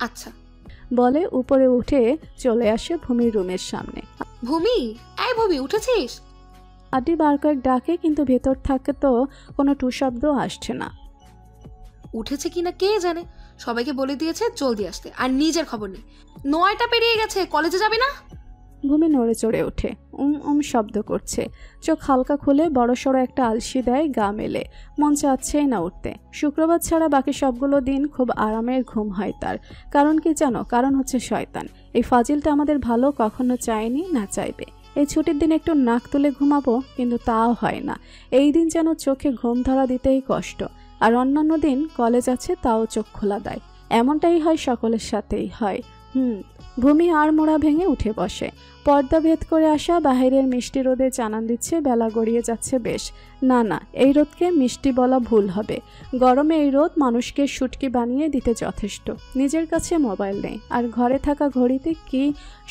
আচ্ছা বলে উপরে উঠে চলে আসে ভূমির রুমের সামনে। ভূমি, এই ভূমি, উঠেছিস? আদ্রি বার কয়েক ডাকে, কিন্তু ভেতর থাকে তো কোনো টু শব্দ আসছে না। উঠেছে কিনা কে জানে, সবাইকে বলে দিয়েছে জলদি আসতে, আর নিজের খবর নেই। 9টা পেরিয়ে গেছে, কলেজে যাবে না? ভূমি নড়ে চড়ে ওঠে, শব্দ করছে। চোখ হালকা খুলে বড়সড় একটা আলসি দেয় গা মেলে। মন চাচ্ছেই না উঠতে। শুক্রবার ছাড়া বাকি সবগুলো দিন খুব আরামের ঘুম হয় তার। কারণ কি জানো? কারণ হচ্ছে শয়তান। এই ফাজিলটা আমাদের ভালো কখনো চায়নি, না চাইবে। এই ছুটির দিন একটু নাক তুলে ঘুমাবো, কিন্তু তাও হয় না। এই দিন যেন চোখে ঘুম ধরা দিতেই কষ্ট। আর অন্যান্য দিন কলেজ আছে, তাও চোখ খোলা দেয়। এমনটাই হয়, সকলের সাথেই হয়। ভূমি আর মোড়া ভেঙে উঠে বসে। পর্দা ভেদ করে আসা বাহিরের মিষ্টি রোদে জানান দিচ্ছে বেলা গড়িয়ে যাচ্ছে বেশ। না, এই রোদকে মিষ্টি বলা ভুল হবে। গরমে এই রোদ মানুষকে শুটকি বানিয়ে দিতে যথেষ্ট। নিজের কাছে মোবাইল নেই, আর ঘরে থাকা ঘড়িতে কি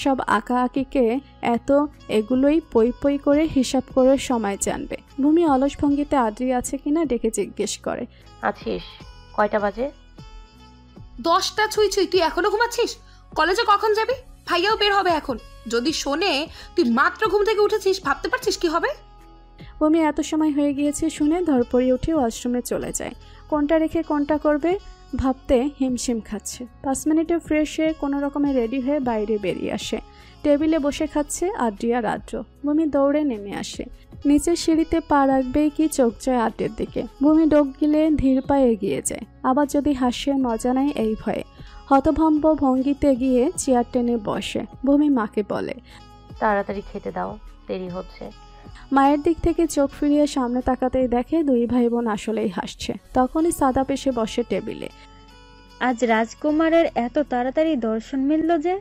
সব আঁকাআঁকিকে এত, এগুলোই পই পই করে হিসাব করে সময় জানবে। ভূমি অলস ভঙ্গিতে আদ্রি আছে কিনা ডেকে জিজ্ঞেস করে। আছিস? কয়টা বাজে? 10টা ছুঁই ছুঁই, তুই এখনো ঘুমাচ্ছিস? কলেজে কখন যাবি? ভাইয়াও বের হবে এখন। যদি শোনে তুই মাত্র ঘুম থেকে উঠেছিস, ভাবতে পারছিস কি হবে? ভূমি এত সময় হয়ে গিয়েছে শুনে ধরপড়িয়ে উঠে ওয়াশরুমে চলে যায়। কোনটা রেখে কোনটা করবে ভাবতে হিমশিম খাচ্ছে। 5 মিনিটে ফ্রেশ হয়ে কোনো রকমে রেডি হয়ে বাইরে বেরিয়ে আসে। টেবিলে বসে খাচ্ছে আদ্রিয়া রাজ্য। ভূমি দৌড়ে নেমে আসে। নিচের সিঁড়িতে পা রাখবেই কি চোখ যায় আড্ডের দিকে। ভূমি ডোক গিলে ধীর পায়ে এগিয়ে যায়। আবার যদি হাসিয়ে মজা নেয় এই ভয়ে। হতভম্ব ভঙ্গিতে গিয়ে চেয়ার টেনে বসে। ভূমি মাকে বলে, তাড়াতাড়ি খেতে দাও, দেরি হচ্ছে। মায়ের দিক থেকে চোখ ফিরিয়ে সামনে তাকাতেই দেখে 2 ভাই বোন আসলেই হাসছে। তখনই সাদাপ এসে বসে টেবিলে। আজ রাজকুমারের এত তাড়াতাড়ি দর্শন মিলল যে?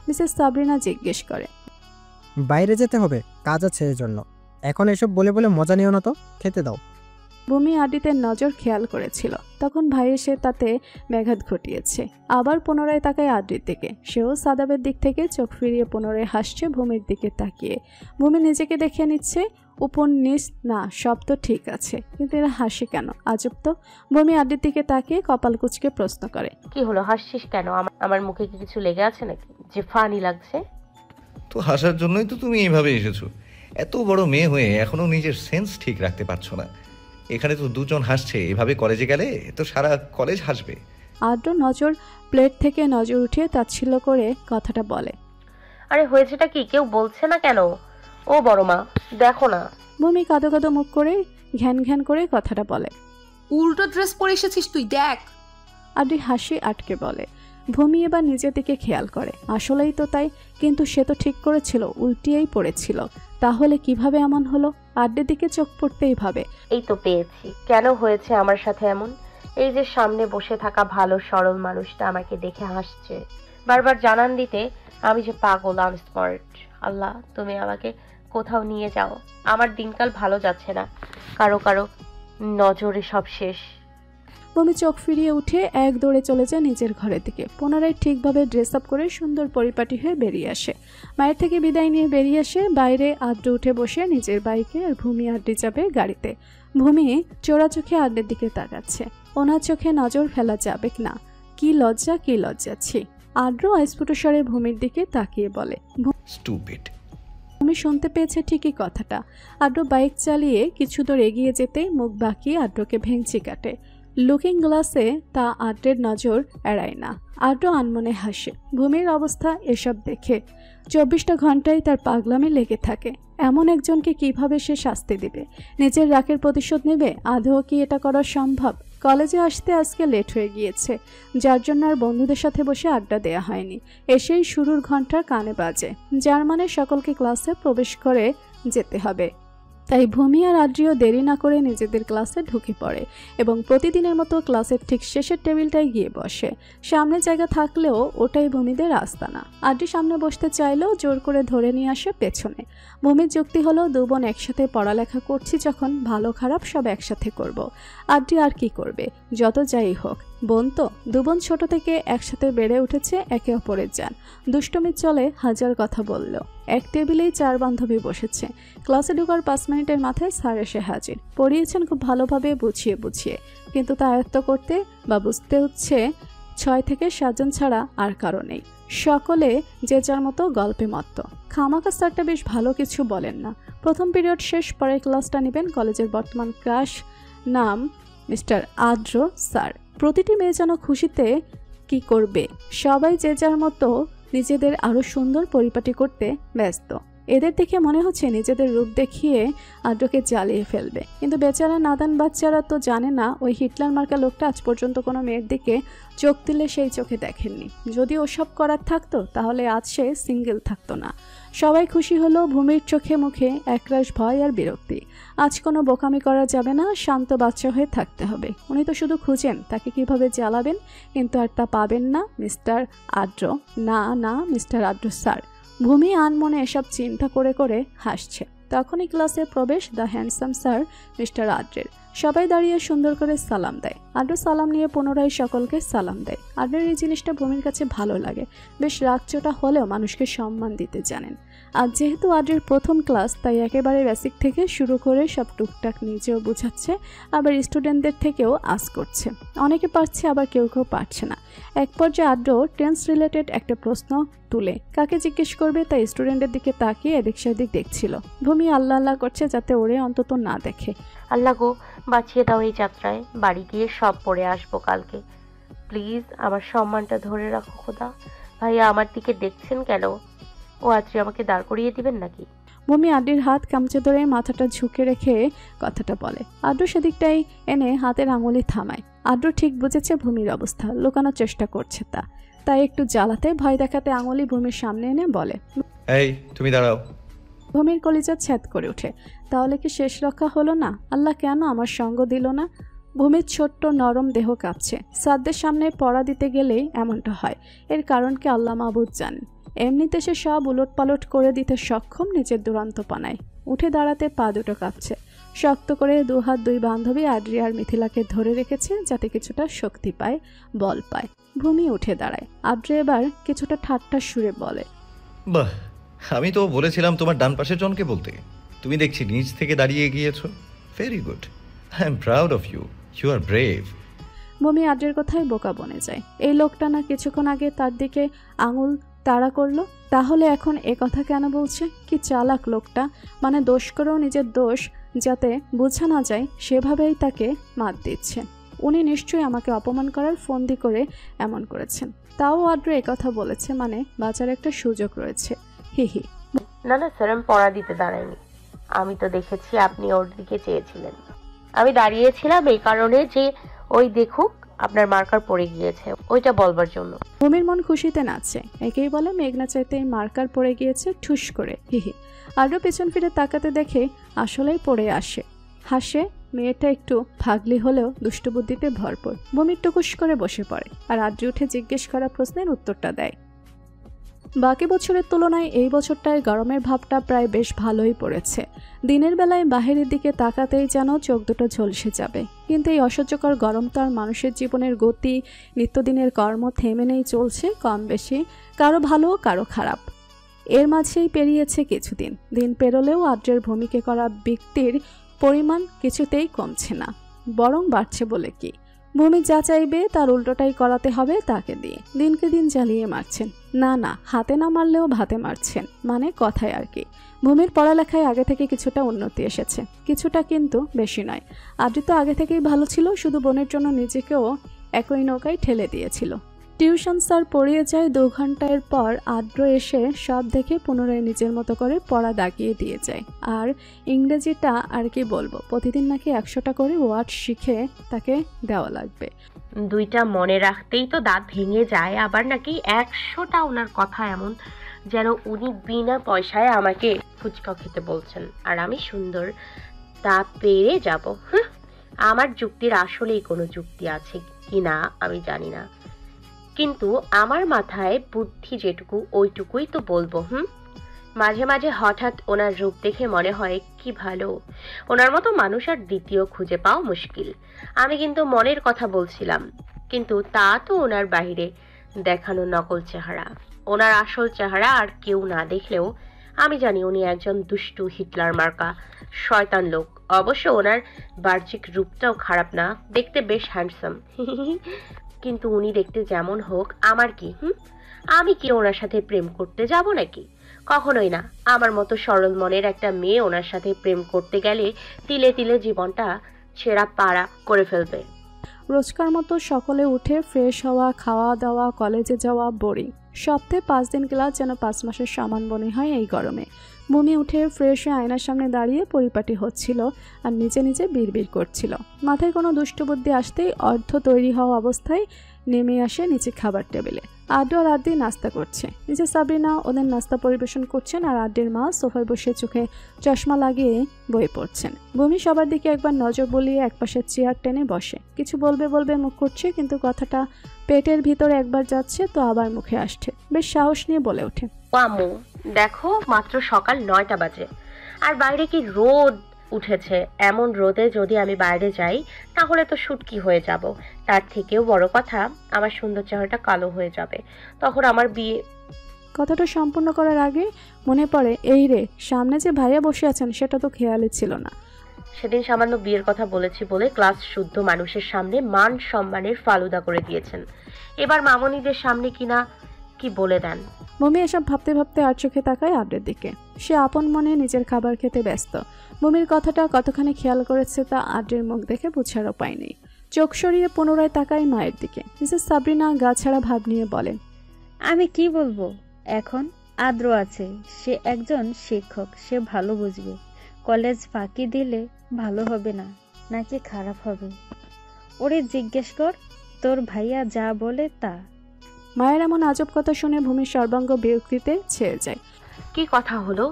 মিসেস সাবরিনা জিজ্ঞেস করে। বাইরে যেতে হবে, কাজ আছে এর জন্য। এখন এসব বলে বলে মজা নিও না তো, খেতে দাও। ভূমি আদিতে নজর খেয়াল করেছিল, তখন ভাই এসে তাতে ব্যাঘাত ঘটিয়েছে। আবার পুনরায় তাকায় আদ্রির দিকে। সেও সাদাবের দিক থেকে চোখ ফিরিয়ে পুনরায় হাসছে ভূমির দিকে তাকিয়ে। ভূমি নিজেকে দেখে নিচ্ছে, উপর নিচ না সব তো ঠিক আছে, কিন্তু এরা হাসি কেন? আজব তো। ভূমি আদ্রির দিকে তাকিয়ে কপাল কুঁচকে প্রশ্ন করে, কি হলো, হাসছিস কেন? আমার মুখে কি কিছু লেগে আছে নাকি যে ফানি লাগছে? তো হাসার জন্যই তো তুমি এইভাবে এসেছো। এত বড় মেয়ে হয়ে এখনো নিজের সেন্স ঠিক রাখতে পারছো না। এখানে তো 2 জন হাসছে, এভাবে কলেজে গেলে তো সারা কলেজ হাসবে। আদ্র নজর প্লেট থেকে নজর উঠিয়ে তাচ্ছিল্য করে কথাটা বলে। আরে হয়েছেটা কি, কেউ বলছে না কেন? ও বড় মা, দেখো না। ভূমি কাঁদো কাঁদো মুখ করে ঘ্যান ঘ্যান করে কথাটা বলে। উল্টো ড্রেস পরে এসেছিস তুই, দেখ। আদ্রি হাসি আটকে বলে। ভূমি এবার নিজের দিকে খেয়াল করে। আসলেই তো তাই, কিন্তু সে তো ঠিক করেছিল, উল্টিয়েই পড়েছিল। তাহলে কিভাবে এমন হলো? আড্ডের দিকে চোখ পড়তেই ভাবে, এই তো পেয়েছি। কেন হয়েছে আমার সাথে এমন? এই যে সামনে বসে থাকা ভালো সরল মানুষটা আমাকে দেখে হাসছে, বারবার জানান দিতে আমি যে পাগল, আমি স্মার্ট। আল্লাহ, তুমি আমাকে কোথাও নিয়ে যাও। আমার দিনকাল ভালো যাচ্ছে না, কারো কারো নজরে সব শেষ। ভূমি চোখ ফিরিয়ে উঠে এক দৌড়ে চলে যায় নিজের ঘরের দিকে। পুনরায় ঠিকভাবে ড্রেস আপ করে সুন্দর পরিপাটি হয়ে বেরিয়ে আসে। মায়ের থেকে বিদায় নিয়ে বেরিয়ে আসে। বাইরে আড্ডে উঠে বসে নিজের বাইকে, আর ভূমি আড্ডে যাবে গাড়িতে। ভূমি চোরা চোখে আড্ডের দিকে তাকাচ্ছে। ওনার চোখে নজর ফেলা যাবে না। কি লজ্জা, কি লজ্জাচ্ছি। আদ্র অস্ফুট স্বরে ভূমির দিকে তাকিয়ে বলে, স্টুপিড। ভূমি শুনতে পেয়েছে ঠিকই কথাটা। আদ্র বাইক চালিয়ে কিছু দূর এগিয়ে যেতে মুখ বাঁকিয়ে আদ্রকে ভেঙচি কাটে। লুকিং গ্লাসে তা আদ্রের নজর এড়ায় না। আদ্র আনমনে হাসে। ভূমির অবস্থা এসব দেখে 24টা ঘন্টায় তার পাগলামি লেগে থাকে। এমন একজনকে কিভাবে সে শাস্তি দিবে? নিজের রাগের প্রতিশোধ নেবে? আদৌ কি এটা করা সম্ভব? কলেজে আসতে আজকে লেট হয়ে গিয়েছে, যার জন্য আর বন্ধুদের সাথে বসে আড্ডা দেয়া হয়নি। এসেই শুরুর ঘন্টার কানে বাজে, যার মানে সকলকে ক্লাসে প্রবেশ করে যেতে হবে। তাই ভূমি আর আদ্রিও দেরি না করে নিজেদের ক্লাসে ঢুকে পড়ে এবং প্রতিদিনের মতো ক্লাসের ঠিক শেষের টেবিলটায় গিয়ে বসে। সামনে জায়গা থাকলেও ওটাই ভূমিদের আস্তানা। আদ্রি সামনে বসতে চাইলেও জোর করে ধরে নিয়ে আসে পেছনে। ভূমির যুক্তি হলো, 2 বোন একসাথে পড়ালেখা করছি যখন, ভালো খারাপ সব একসাথে করব। আদ্রি আর কি করবে? যত যাই হোক, বোন তো। 2 বোন ছোট থেকে একসাথে বেড়ে উঠেছে, একে অপরের জান। দুষ্টমি চলে, হাজার কথা বললেও। এক টেবিলেই 4 বান্ধবী বসেছে। ক্লাসে ঢোকার 5 মিনিটের মাথায় স্যার এসে হাজির। পড়িয়েছেন খুব ভালোভাবে, বুঝিয়ে বুঝিয়ে, কিন্তু তা আয়ত্ত করতে বা বুঝতে হচ্ছে 6 থেকে 7 জন ছাড়া আর কারো নেই। সকলে যে যার মতো গল্পে মত্ত। খামাকা স্যারটা বেশ ভালো কিছু বলেন না। প্রথম পিরিয়ড শেষ, পরে ক্লাসটা নেবেন কলেজের বর্তমান ক্রাশ, নাম মিস্টার আদ্র স্যার। প্রতিটি মেয়ে যেন খুশিতে কি করবে, সবাই যে যার মতো নিজেদের আরো সুন্দর পরিপাটি করতে ব্যস্ত। এদের দেখে মনে হচ্ছে নিজেদের রূপ দেখিয়ে আদ্রকে জ্বালিয়ে ফেলবে, কিন্তু বেচারা নাদান বাচ্চারা তো জানে না ওই হিটলার মার্কা লোকটা আজ পর্যন্ত কোনো মেয়ের দিকে চোখ দিলে সেই চোখে দেখেননি। যদি ওসব করার থাকতো তাহলে আজ সে সিঙ্গেল থাকতো না। সবাই খুশি হলো। ভূমির চোখে মুখে একরাশ ভয় আর বিরক্তি। আজ কোনো বোকামি করা যাবে না, শান্ত বাচ্চা হয়ে থাকতে হবে। উনি তো শুধু খুঁজেন তাকে কিভাবে জ্বালাবেন, কিন্তু আর তা পাবেন না মিস্টার আদ্র। না না, মিস্টার আদ্র স্যার। ভূমি আনমনে এসব চিন্তা করে করে হাসছে। তখনই ক্লাসে প্রবেশ দ্য হ্যান্ডসাম স্যার মিস্টার আদ্রের। সবাই দাঁড়িয়ে সুন্দর করে সালাম দেয়। আদ্র সালাম নিয়ে পুনরায় সকলকে সালাম দেয়। আদ্রের এই জিনিসটা ভূমির কাছে ভালো লাগে। বেশ রাগচোটা হলেও মানুষকে সম্মান দিতে জানেন। আর যেহেতু আদ্রের প্রথম ক্লাস, তাই একেবারে বেসিক থেকে শুরু করে সব টুকটাক নিজেও বোঝাচ্ছে, আবার স্টুডেন্টদের থেকেও আস করছে। অনেকে পারছে, আবার কেউ কেউ পারছে না। এক পর্যায়ে আদ্র টেন্স রিলেটেড একটা প্রশ্ন তুলে কাকে জিজ্ঞেস করবে তাই স্টুডেন্টের দিকে তাকিয়ে এদিক সেদিক দেখছিল। ভূমি আল্লাহ আল্লাহ করছে যাতে ওরে অন্তত না দেখে। আল্লাহ গো, বাঁচিয়ে দাও এই যাত্রায়। বাড়ি গিয়ে সব পড়ে আসবো কালকে। প্লিজ আমার সম্মানটা ধরে রাখো খোদা। ভাইয়া আমার দিকে দেখছেন কেন? ও আজকে আমাকে দাঁড় করিয়ে দিবেন নাকি? ভূমি আদ্রির হাত কামচে ধরে মাথাটা ঝুঁকে রেখে কথাটা বলে। আদ্র সেদিকটাই এনে হাতের আঙুলি থামায়। আদ্র ঠিক বুঝেছে ভূমির অবস্থা, লুকানোর চেষ্টা করছে তাই একটু জ্বালাতে ভয় দেখাতে আঙুলি ভূমির সামনে এনে বলে, এই তুমি দাঁড়াও। ভূমির কলিজা ছ্যাদ করে ওঠে। তাহলে কি শেষ রক্ষা হলো না? আল্লাহ কেন আমার সঙ্গ দিল না? ভূমির ছোট্ট নরম দেহ কাঁপছে। সাদ্দের সামনে পড়া দিতে গেলেই এমনটা হয়। এর কারণ কি আল্লাহ মাবুদ জানেন। এমনিতে সে সব উলটপালট করে দিতে সক্ষম নিজের দুরন্ত পানায়। উঠে দাঁড়াতে পা দুটো কাঁপছে। শক্ত করে দুহাত দুই বান্ধবী আদ্রি আর মিথিলাকে ধরে রেখেছে যাতে কিছুটা শক্তি পায়, বল পায়। ভূমি উঠে দাঁড়ায়। আদ্রি এবার কিছুটা ঠাট্টা সুরে বলে, বাহ, আমি তো বলেছিলাম তোমার ডান পাশের জনকে বলতে। তুমি দেখছি নিজ থেকে দাঁড়িয়ে গিয়েছো। Very good, I am proud of you. You are brave. ভূমি আদ্রের কথায় বোকা বনে যায়। এই লোকটা না কিছুক্ষণ আগে তার দিকে আঙুল তাড়া করলো, তাহলে এখন এ কথা কেন বলছে? কি চালাক লোকটা। মানে দোষ করেও নিজের দোষ যাতে বোঝা না যায় সেভাবেই তাকে মাত দিচ্ছে। উনি নিশ্চয়ই আমাকে অপমান করার ফন্দি করে এমন করেছেন। তাও আদ্র কথা বলেছে, মানে বাঁচার একটা সুযোগ রয়েছে। হি হি। না না স্যার, আমি পড়া দিতে দাঁড়াইনি। আমি তো দেখেছি আপনি ওর দিকে চেয়েছিলেন। আমি দাঁড়িয়েছিলাম এই কারণে যে ওই দেখুক আপনার মার্কার পড়ে গিয়েছে, ওইটা বলবার জন্য। ভূমির মন খুশিতে নাচছে। একেই বলে মেঘনা চাইতে মার্কার পড়ে গিয়েছে ঠুস করে। হিহি। আরও পেছন ফিরে তাকাতে দেখে আসলেই পড়ে আসে। হাসে। মেয়েটা একটু ভাগলি হলেও দুষ্টবুদ্ধিতে ভরপুর। ভূমি টুকুস করে বসে পড়ে আর আদ্রি উঠে জিজ্ঞেস করা প্রশ্নের উত্তরটা দেয়। বাকি বছরের তুলনায় এই বছরটায় গরমের ভাবটা প্রায় বেশ ভালোই পড়েছে। দিনের বেলায় বাহিরের দিকে তাকাতেই যেন চোখ দুটো ঝলসে যাবে। কিন্তু এই অসহ্যকর গরম তো আর মানুষের জীবনের গতি, নিত্যদিনের কর্ম থেমে নেই, চলছে কম বেশি, কারো ভালো কারো খারাপ। এর মাঝেই পেরিয়েছে কিছুদিন। দিন পেরোলেও আদ্রের ভূমিকে করা ব্যক্তির পরিমাণ কিছুতেই কমছে না, বরং বাড়ছে বলে কি। ভূমি যা চাইবে তার উল্টোটাই করাতে হবে তাকে দিয়ে। দিনকে দিন জ্বালিয়ে মারছেন। না, হাতে না মারলেও ভাতে মারছেন, মানে কথায় আর কি। ভূমির পড়ালেখায় আগে থেকে কিছুটা উন্নতি এসেছে, কিছুটা কিন্তু বেশি নয়। আদ্রি তো আগে থেকেই ভালো ছিল, শুধু বোনের জন্য নিজেকেও একই নৌকায় ঠেলে দিয়েছিল। টিউশন স্যার পড়িয়ে যায় 2 ঘন্টার পর আদ্র এসে সব দেখে পুনরায় নিজের মতো করে পড়া দাগিয়ে দিয়ে যায়। আর ইংরেজিটা আর কি বলবো, প্রতিদিন নাকি 100টা করে ওয়ার্ড শিখে তাকে দেওয়া লাগবে। 2টা মনে রাখতেই তো দাঁত ভেঙে যায়, আবার নাকি 100টা। ওনার কথা এমন যেন উনি বিনা পয়সায় আমাকে ফুচকা খেতে বলছেন আর আমি সুন্দর তা পেরে যাব। আমার যুক্তির আসলেই কোনো যুক্তি আছে কি না আমি জানি না, কিন্তু আমার মাথায় বুদ্ধি যেটুকু ওইটুকুই তো বলবো। মাঝে মাঝে হঠাৎ ওনার রূপ দেখে মনে হয় কি ভালো, ওনার মতো মানুষ আর দ্বিতীয় খুঁজে পাওয়া মুশকিল। আমি কিন্তু মনের কথা বলছিলাম, কিন্তু তা তো ওনার বাইরে দেখানো নকল চেহারা। ওনার আসল চেহারা আর কেউ না দেখলেও আমি জানি উনি একজন দুষ্টু হিটলার মার্কা শয়তান লোক। অবশ্য ওনার বাহ্যিক রূপটাও খারাপ না, দেখতে বেশ হ্যান্ডসাম। কিন্তু উনি দেখতে যেমন হোক আমার কি, আমি কি ওনার সাথে প্রেম করতে যাব নাকি? কখনোই না। আমার মতো সরল মনের একটা মেয়ে ওনার সাথে প্রেম করতে গেলে তিলে তিলে জীবনটা ছেঁড়া পাড়া করে ফেলবে। রোজকার মতো সকলে উঠে ফ্রেশ হওয়া, খাওয়া দাওয়া, কলেজে যাওয়া, বোরিং। সপ্তাহে 5 দিন ক্লাস যেন 5 মাসের সমান মনে হয় এই গরমে। ভূমি উঠে ফ্রেশ হয়ে আয়নার সামনে দাঁড়িয়ে পরিপাটি হচ্ছিল আর নিজে নিজে বিড়বিড় করছিল। মাথায় কোনো দুষ্টবুদ্ধি আসতেই অর্ধ তৈরি হওয়া অবস্থায় নেমে আসে নিচে খাবার টেবিলে। আদ্র আর আদ্রি নাস্তা করছে। নিচে সাবরিনা ওদের নাস্তা পরিবেশন করছেন আর আদ্রির মা সোফায় বসে চোখে চশমা লাগিয়ে বই পড়ছেন। ভূমি সবার দিকে একবার নজর বুলিয়ে একপাশে চেয়ার টেনে বসে। কিছু বলবে মুখ করছে, কিন্তু কথাটা পেটের ভিতরে একবার যাচ্ছে তো আবার মুখে আসছে। বেশ সাহস নিয়ে বলে ওঠে, আম্মু দেখো, মাত্র সকাল 9টা বাজে আর বাইরে কি রোদ উঠেছে, এমন রোদে যদি আমি বাইরে যাই তাহলে তো শুটকি হয়ে যাব। তার থেকেও বড় কথা, আমার সুন্দর চেহারাটা কালো হয়ে যাবে। তখন আমার বিয়ে। কথাটা সম্পূর্ণ করার আগে মনে পড়ে, এই রে, সামনে যে ভাইয়া বসে আছেন সেটা তো খেয়ালই ছিল না। সেদিন সামান্য বিয়ের কথা বলেছি বলে ক্লাস শুদ্ধ মানুষের সামনে মান সম্মানের ফালুদা করে দিয়েছেন, এবার মামনিদের সামনে কিনা কি বলে দেন। মমি এসব ভাবতে ভাবতে আর চোখে তাকায় আদ্রের দিকে। সে আপন মনে নিজের খাবার খেতে ব্যস্ত। মমির কথাটা কতখানি খেয়াল করেছে তা আদ্রের মুখ দেখে বোঝার উপায় নেই। চোখ সরিয়ে পুনরায় তাকায় মায়ের দিকে। মিসেস সাবরিনা গা ছাড়া ভাব নিয়ে বলেন, আমি কি বলবো এখন? আদ্র আছে, সে একজন শিক্ষক, সে ভালো বুঝবে। কলেজ ফাঁকি দিলে ভালো হবে না নাকি খারাপ হবে, ওরে জিজ্ঞেস কর, তোর ভাইয়া যা বলে তা। মায়ের এমন আজব কথা শুনে ভূমির সর্বাঙ্গ বিরক্তিতে ছেয়ে যায়। কি কথা হলো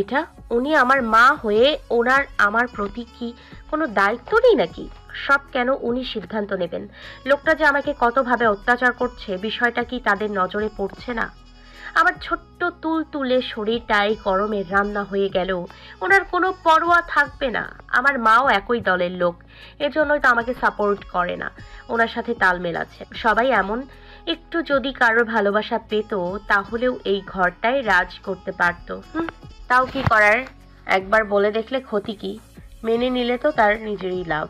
এটা? উনি আমার মা হয়ে ওনার আমার প্রতি কি কোনো দায়িত্ব নেই নাকি? সব কেন উনি সিদ্ধান্ত নেবেন? লোকটা যে আমাকে কতভাবে অত্যাচার করছে বিষয়টা কি তাদের নজরে পড়ছে না? আমার ছোট্ট তুলতুলে শরীরটাই গরমে রান্না হয়ে গেল, ওনার কোনো পরোয়া থাকবে না। আমার মাও একই দলের লোক, এজন্যই তো আমাকে সাপোর্ট করে না, ওনার সাথে তাল মেলাচ্ছে। সবাই এমন, একটু যদি কারোর ভালোবাসা পেত তাহলেও এই ঘরটায় রাজ করতে পারতো। তাও কি করার, একবার বলে দেখলে ক্ষতি কি? মেনে নিলে তো তার নিজেরই লাভ।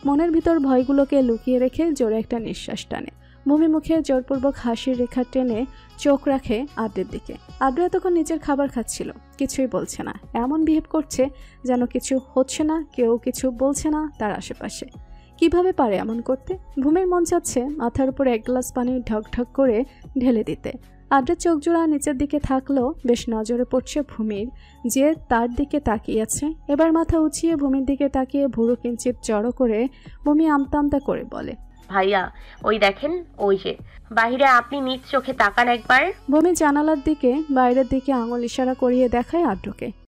মনের ভিতর ভয়গুলোকে লুকিয়ে রেখে জোরে একটা নিঃশ্বাস টানে। ভূমি মুখে জোরপূর্বক হাসির রেখা টেনে চোখ রাখে আদ্রের দিকে। আদ্র এতক্ষণ নিজের খাবার খাচ্ছিল, কিছুই বলছে না, এমন বিহেভ করছে যেন কিছু হচ্ছে না, কেউ কিছু বলছে না তার আশেপাশে। কিভাবে পারে এমন করতে? ভূমির মন চাচ্ছে মাথার উপর এক গ্লাস পানি ঢক ঢক করে ঢেলে দিতে। আদ্রের চোখ জোড়া নিচের দিকে থাকলেও বেশ নজরে পড়ছে ভূমির, যে তার দিকে তাকিয়েছে। এবার মাথা উঁচিয়ে ভূমির দিকে তাকিয়ে ভুরু কিঞ্চিত জড়ো করে ভূমি আমতা আমতা করে বলে, ভাইয়া ওই দেখেন, ওই যে বাইরে, আপনি নিজ চোখে তাকান একবার। ভূমি জানালার দিকে বাইরের দিকে আঙুল ইশারা করিয়ে দেখায় আদ্রকে।